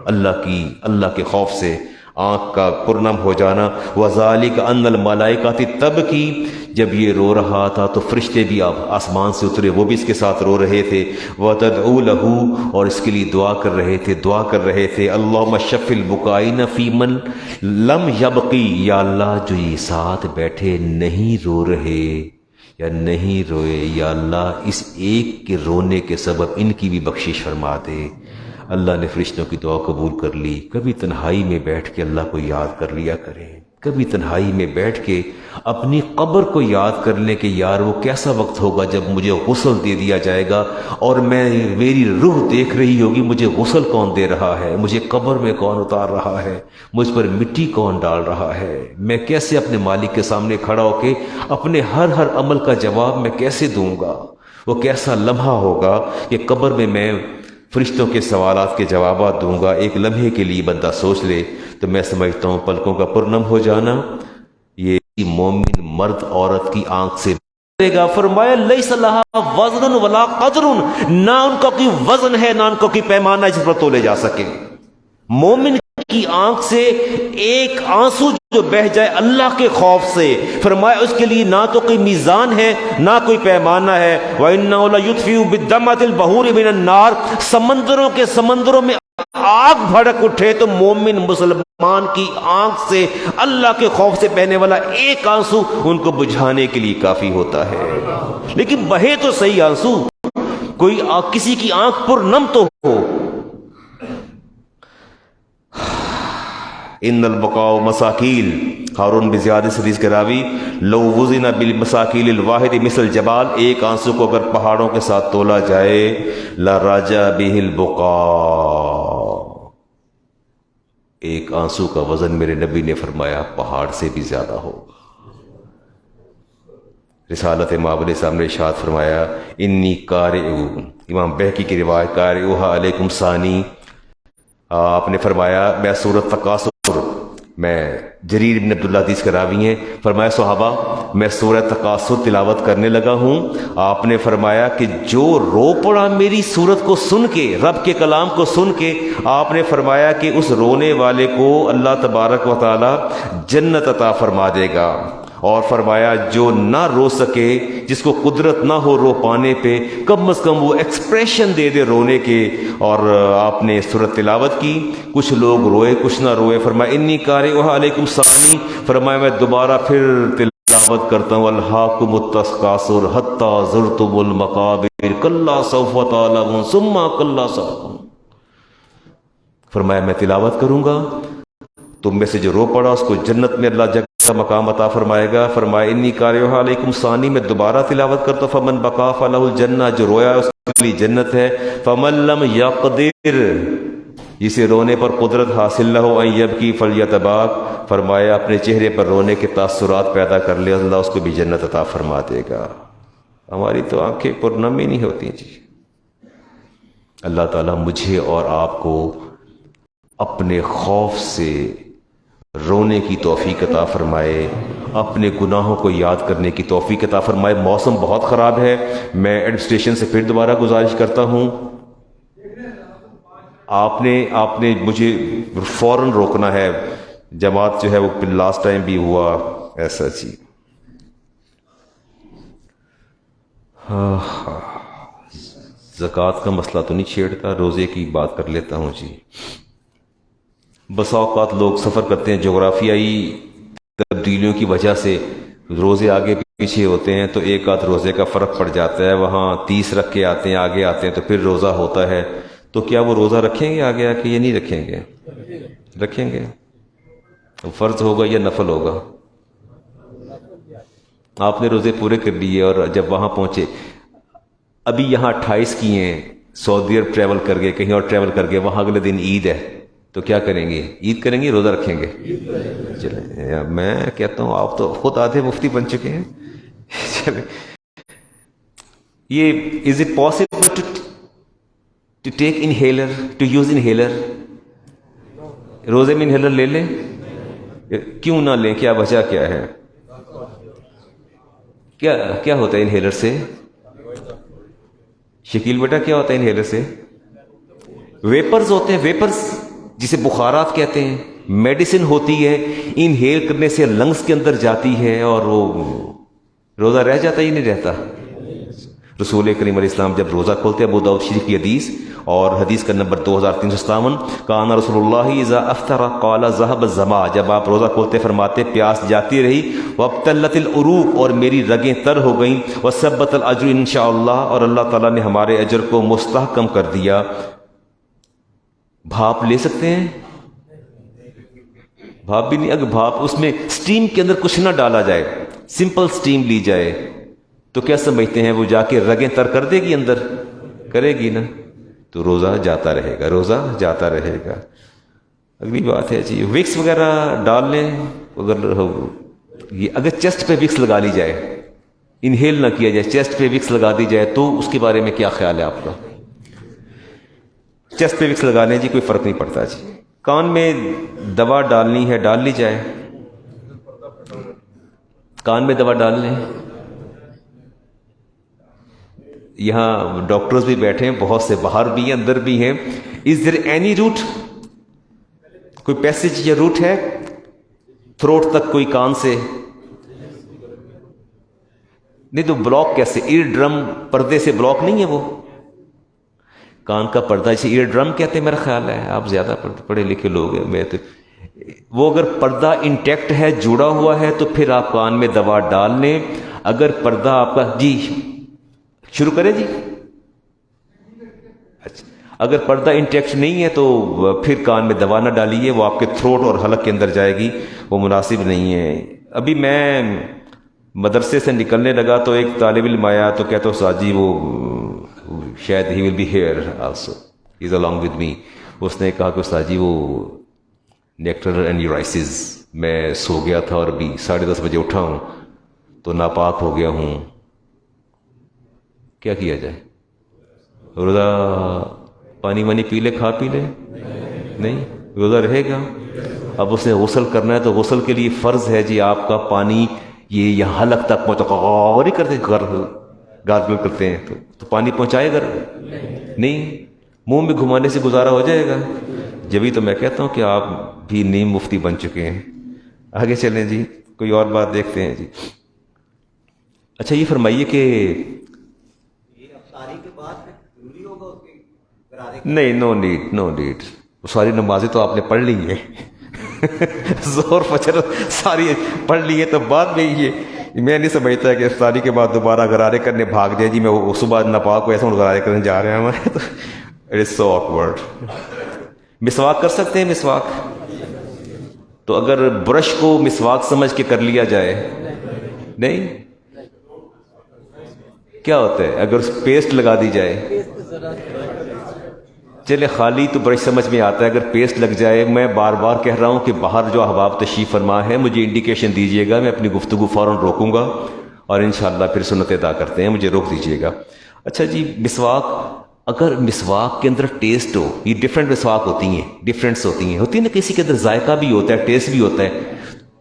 اللہ کے خوف سے آنکھ کا پرنم ہو جانا۔ وَذَلِكَ أَنَّ الْمَلَائِكَةَ تَبْكِي، جب یہ رو رہا تھا تو فرشتے بھی آسمان سے اترے، وہ بھی اس کے ساتھ رو رہے تھے۔ وَتَدْعُو لَهُ، اور اس کے لیے دعا کر رہے تھے اللَّهُمَّ شَفِّ الْبُكَائِنَ فِي مَن لَمْ يَبْقِ، یا اللہ جو یہ ساتھ بیٹھے نہیں رو رہے یا نہیں روئے، یا اللہ اس ایک کے رونے کے سبب ان کی بھی بخشش فرما دے۔ اللہ نے فرشتوں کی دعا قبول کر لی۔ کبھی تنہائی میں بیٹھ کے اللہ کو یاد کر لیا کریں، کبھی تنہائی میں بیٹھ کے اپنی قبر کو یاد کر لیں کہ یار وہ کیسا وقت ہوگا جب مجھے غسل دے دیا جائے گا، اور میری روح دیکھ رہی ہوگی مجھے غسل کون دے رہا ہے، مجھے قبر میں کون اتار رہا ہے، مجھ پر مٹی کون ڈال رہا ہے، میں کیسے اپنے مالک کے سامنے کھڑا ہو کے اپنے ہر عمل کا جواب میں کیسے دوں گا۔ وہ کیسا لمحہ ہوگا کہ قبر میں فرشتوں کے سوالات کے جوابات دوں گا۔ ایک لمحے کے لیے بندہ سوچ لے تو میں سمجھتا ہوں پلکوں کا پرنم ہو جانا یہ مومن مرد عورت کی آنکھ سے بڑھے گا۔ فرمایا لیس لہا وزن ولا قدر، نہ ان کا کوئی وزن ہے نہ ان کا کوئی پیمانہ ہے جس پر تولے جا سکے۔ مومن کی آنکھ سے ایک آنسو جو بہ جائے اللہ کے خوف سے، فرمایا اس کے لیے نہ تو کوئی میزان ہے نہ کوئی پیمانہ ہے۔ وَإِنَّهُ لَيُطْفِئُ بِالدَّمْعَةِ الْبَحُورِ مِنَ النَّارِ، سمندروں میں آگ بھڑک اٹھے تو مومن مسلمان کی آنکھ سے اللہ کے خوف سے بہنے والا ایک آنسو ان کو بجھانے کے لیے کافی ہوتا ہے۔ لیکن بہے تو صحیح آنسو، کوئی کسی کی آنکھ پر نم تو ہو۔ ان البقاء مساکیل، ہارون بزیادہ حدیث کے راوی، لو وزن بالمساکیل الواحد مثل الجبال، ایک آنسو کو اگر پہاڑوں کے ساتھ تولا جائے، لرجا به البقاء، ایک آنسو کا وزن میرے نبی نے فرمایا پہاڑ سے بھی زیادہ ہوگا۔ رسالت امام علیہ السلام نے ارشاد فرمایا، انی قارئ، امام بہقی کی روایت، قارئها علیکم ثانی، آپ نے فرمایا میں سورۃ تکاثر، میں جریر بن عبداللہ حدیث کے راوی ہیں، فرمایا صحابہ میں سورۃ تکاثر تلاوت کرنے لگا ہوں، آپ نے فرمایا کہ جو رو پڑا میری سورت کو سن کے، رب کے کلام کو سن کے، آپ نے فرمایا کہ اس رونے والے کو اللہ تبارک و تعالی جنت عطا فرما دے گا۔ اور فرمایا جو نہ رو سکے، جس کو قدرت نہ ہو رو پانے پہ، کم از کم وہ ایکسپریشن دے دے رونے کے۔ اور آپ نے سورت تلاوت کی، کچھ لوگ روئے کچھ نہ روئے، فرمایا انی قارئها علیکم ثانی، فرمایا میں دوبارہ پھر تلاوت کرتا ہوں، الہاکم التکاثر حتی زرتم المقابر کلا سوف تعلمون ثم کلا سوف، فرمایا میں تلاوت کروں گا، تم میں سے جو رو پڑا اس کو جنت میں اللہ جگہ مقام عطا فرمائے گا۔ فرمایا انی قارئها علیکم ثانی، میں دوبارہ تلاوت کرتا ہوں، فمن بقا فلہ الجنہ، جو رویا اس کے لیے جنت ہے۔ فمن لم یقدر، جسے رونے پر قدرت حاصل نہ ہو، ان یبکی فلیتباک، فرمایا اپنے چہرے پر رونے کے تاثرات پیدا کر لے، اللہ اس کو بھی جنت عطا فرما دے گا۔ ہماری تو آنکھیں پرنم ہی نہیں ہوتی جی۔ اللہ تعالیٰ مجھے اور آپ کو اپنے خوف سے رونے کی توفیق عطا فرمائے، اپنے گناہوں کو یاد کرنے کی توفیق عطا فرمائے۔ موسم بہت خراب ہے، میں ایڈمنسٹریشن سے پھر دوبارہ گزارش کرتا ہوں، آپ نے مجھے فوراً روکنا ہے۔ جماعت جو ہے وہ لاسٹ ٹائم بھی ہوا ایسا جی۔ زکوٰۃ کا مسئلہ تو نہیں چھیڑتا، روزے کی بات کر لیتا ہوں جی۔ بسا اوقات لوگ سفر کرتے ہیں، جغرافیائی تبدیلیوں کی وجہ سے روزے آگے پیچھے ہوتے ہیں، تو ایک آدھ روزے کا فرق پڑ جاتا ہے، وہاں 30 رکھ کے آتے ہیں، آگے آتے ہیں تو پھر روزہ ہوتا ہے، تو کیا وہ روزہ رکھیں گے آگے آ کے یا نہیں رکھیں گے؟ رکھیں گے۔ فرض ہوگا یا نفل ہوگا؟ آپ نے روزے پورے کر لیے اور جب وہاں پہنچے، ابھی یہاں 28 کیے ہیں، سعودی عرب ٹریول کر گئے، کہیں اور ٹریول کر گئے، وہاں اگلے دن عید ہے، تو کیا کریں گے؟ عید کریں گے، روزہ رکھیں گے؟ چلیں، میں کہتا ہوں آپ تو خود آدھے مفتی بن چکے ہیں۔ چلیں، یہ is it possible to take inhaler, to use inhaler? روزے میں انہیلر لے لیں؟ کیوں نہ لیں؟ کیا وجہ کیا ہے؟ کیا ہوتا ہے انہیلر سے؟ شکیل بیٹا کیا ہوتا ہے انہیلر سے؟ ویپرز ہوتے ہیں، ویپرز جسے بخارات کہتے ہیں، میڈیسن ہوتی ہے، انہیل کرنے سے لنگز کے اندر جاتی ہے اور وہ روزہ رہ جاتا ہی نہیں رہتا۔ رسول کریم علیہ السلام جب روزہ کھولتے، ابو داؤد شریف کی حدیث اور حدیث کا نمبر 2357، کان رسول اللہ اذا افطر قال ذهب الظما، جب آپ روزہ کھولتے فرماتے پیاس جاتی رہی، وابتلت العروق، اور میری رگیں تر ہو گئیں، وثبت الاجر انشاءاللہ، اور اللہ تعالیٰ نے ہمارے اجر کو مستحکم کر دیا۔ بھاپ لے سکتے ہیں؟ بھاپ بھی نہیں، اگر بھاپ اس میں سٹیم کے اندر کچھ نہ ڈالا جائے، سمپل سٹیم لی جائے، تو کیا سمجھتے ہیں وہ جا کے رگیں تر کر دے گی؟ اندر کرے گی نا، تو روزہ جاتا رہے گا، روزہ جاتا رہے گا۔ اگلی بات ہے جی، وکس وغیرہ ڈال لیں، اگر چیسٹ پہ وکس لگا لی جائے، انہیل نہ کیا جائے، چیسٹ پہ وکس لگا دی جائے، تو اس کے بارے میں کیا خیال ہے آپ کا؟ چیسٹ پہ وکس لگا لیں جی، کوئی فرق نہیں پڑتا جی۔ کان میں دوا ڈالنی ہے، ڈال لی جائے، کان میں دوا ڈال لیں۔ یہاں ڈاکٹرز بھی بیٹھے ہیں، بہت سے باہر بھی ہیں، اندر بھی ہیں۔ از دیر اینی روٹ، کوئی پیسج یا روٹ ہے تھروٹ تک، کوئی کان سے؟ نہیں تو بلاک کیسے؟ ایئر ڈرم پردے سے بلاک نہیں ہے وہ؟ کان کا پردہ اسے ایئر ڈرم کہتے ہیں میرا خیال ہے، آپ زیادہ پڑھے لکھے لوگ ہیں، میں تو وہ اگر پردہ انٹیکٹ ہے، جڑا ہوا ہے، تو پھر آپ کان میں دوا ڈال لیں۔ اگر پردہ آپ کا جی شروع کریں جی، اچھا، اگر پردہ انٹیکٹ نہیں ہے تو پھر کان میں دوا نہ ڈالیے، وہ آپ کے تھروٹ اور حلق کے اندر جائے گی، وہ مناسب نہیں ہے۔ ابھی میں مدرسے سے نکلنے لگا تو ایک طالب علم آیا تو کہتا استاد جی وہ شاید he will be here also, is along with me۔ اس نے کہا کہ استاد جی وہ نیکٹر اینڈ یورائسز، میں سو گیا تھا اور ابھی 10:30 بجے اٹھا ہوں تو ناپاک ہو گیا ہوں، کیا کیا جائے؟ روزہ پانی وانی پی لے، کھا پی لے؟ نہیں، روزہ رہے گا۔ اب اس نے غسل کرنا ہے تو غسل کے لیے فرض ہے جی آپ کا پانی یہ یہاں حلق تک پہنچا، اور ہی کرتے گارگل کرتے ہیں تو پانی پہنچائے گا نہیں، منہ میں گھمانے سے گزارا ہو جائے گا۔ جبھی تو میں کہتا ہوں کہ آپ بھی نیم مفتی بن چکے ہیں۔ آگے چلیں جی، کوئی اور بات دیکھتے ہیں جی۔ اچھا یہ فرمائیے کہ نہیں، نو نیڈ، ساری نمازیں تو آپ نے پڑھ لی ہے، زور فجر ساری پڑھ لی ہے، تو بعد میں یہ میں نہیں سمجھتا کہ افطاری کے بعد دوبارہ غرارے کرنے بھاگ جائے جی، میں صبح ناپاک کو ایسا غرارے کرنے جا رہے ہیں ہمارے، تو اٹ از سو آکورڈ۔ مسواک کر سکتے ہیں؟ مسواک تو اگر برش کو مسواک سمجھ کے کر لیا جائے، نہیں کیا ہوتا ہے اگر پیسٹ لگا دی جائے؟ چلے خالی تو برش سمجھ میں آتا ہے، اگر پیسٹ لگ جائے، میں بار بار کہہ رہا ہوں کہ باہر جو احباب تشریف فرما ہے مجھے انڈیکیشن دیجیے گا، میں اپنی گفتگو فوراً روکوں گا اور انشاءاللہ پھر سنت ادا کرتے ہیں، مجھے روک دیجیے گا۔ اچھا جی، مسواک اگر مسواک کے اندر ٹیسٹ ہو، یہ ڈفرینٹ مسواک ہوتی ہیں، ڈفرینٹس ہوتی ہیں نا، کسی کے اندر ذائقہ بھی ہوتا ہے، ٹیسٹ بھی ہوتا ہے.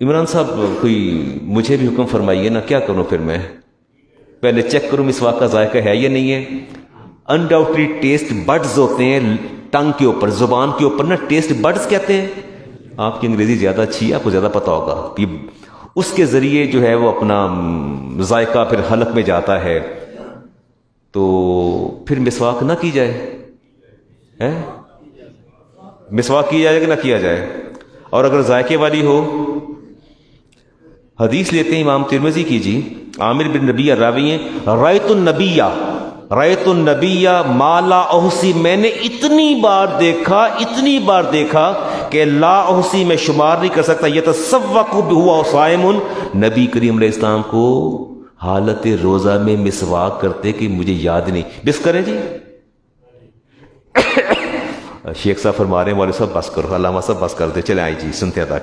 عمران صاحب کوئی مجھے بھی حکم فرمائیے نا، کیا کروں پھر میں؟ پہلے چیک کروں مسواک کا ذائقہ ہے یا نہیں ہے. انڈاؤٹلی ٹیسٹ بڈز ہوتے ہیں ٹنگ کے اوپر، زبان کے اوپر نا، ٹیسٹ بڈز کہتے ہیں. آپ کی انگریزی زیادہ اچھی ہے، آپ کو زیادہ پتہ ہوگا. اس کے ذریعے جو ہے وہ اپنا ذائقہ پھر حلق میں جاتا ہے. تو پھر مسواک نہ کی جائے، مسواک کی جائے کہ نہ کیا جائے. اور اگر ذائقے والی ہو، حدیث لیتے ہیں امام ترمذی کی جی، عامر بن ربیعہ راوی ہیں، رأیت النبی ما لا احصی، میں نے اتنی بار دیکھا کہ لا احصی میں شمار نہیں کر سکتا، یتصوق ہوا صائم، نبی کریم علیہ السلام کو حالت روزہ میں مسواک کرتے کہ مجھے یاد نہیں. بس کریں جی. شیخ صاحب فرما رہے ہیں، مولوی صاحب بس کرو، علامہ صاحب بس کر دے، چلے آئیں جی سنتے ادا.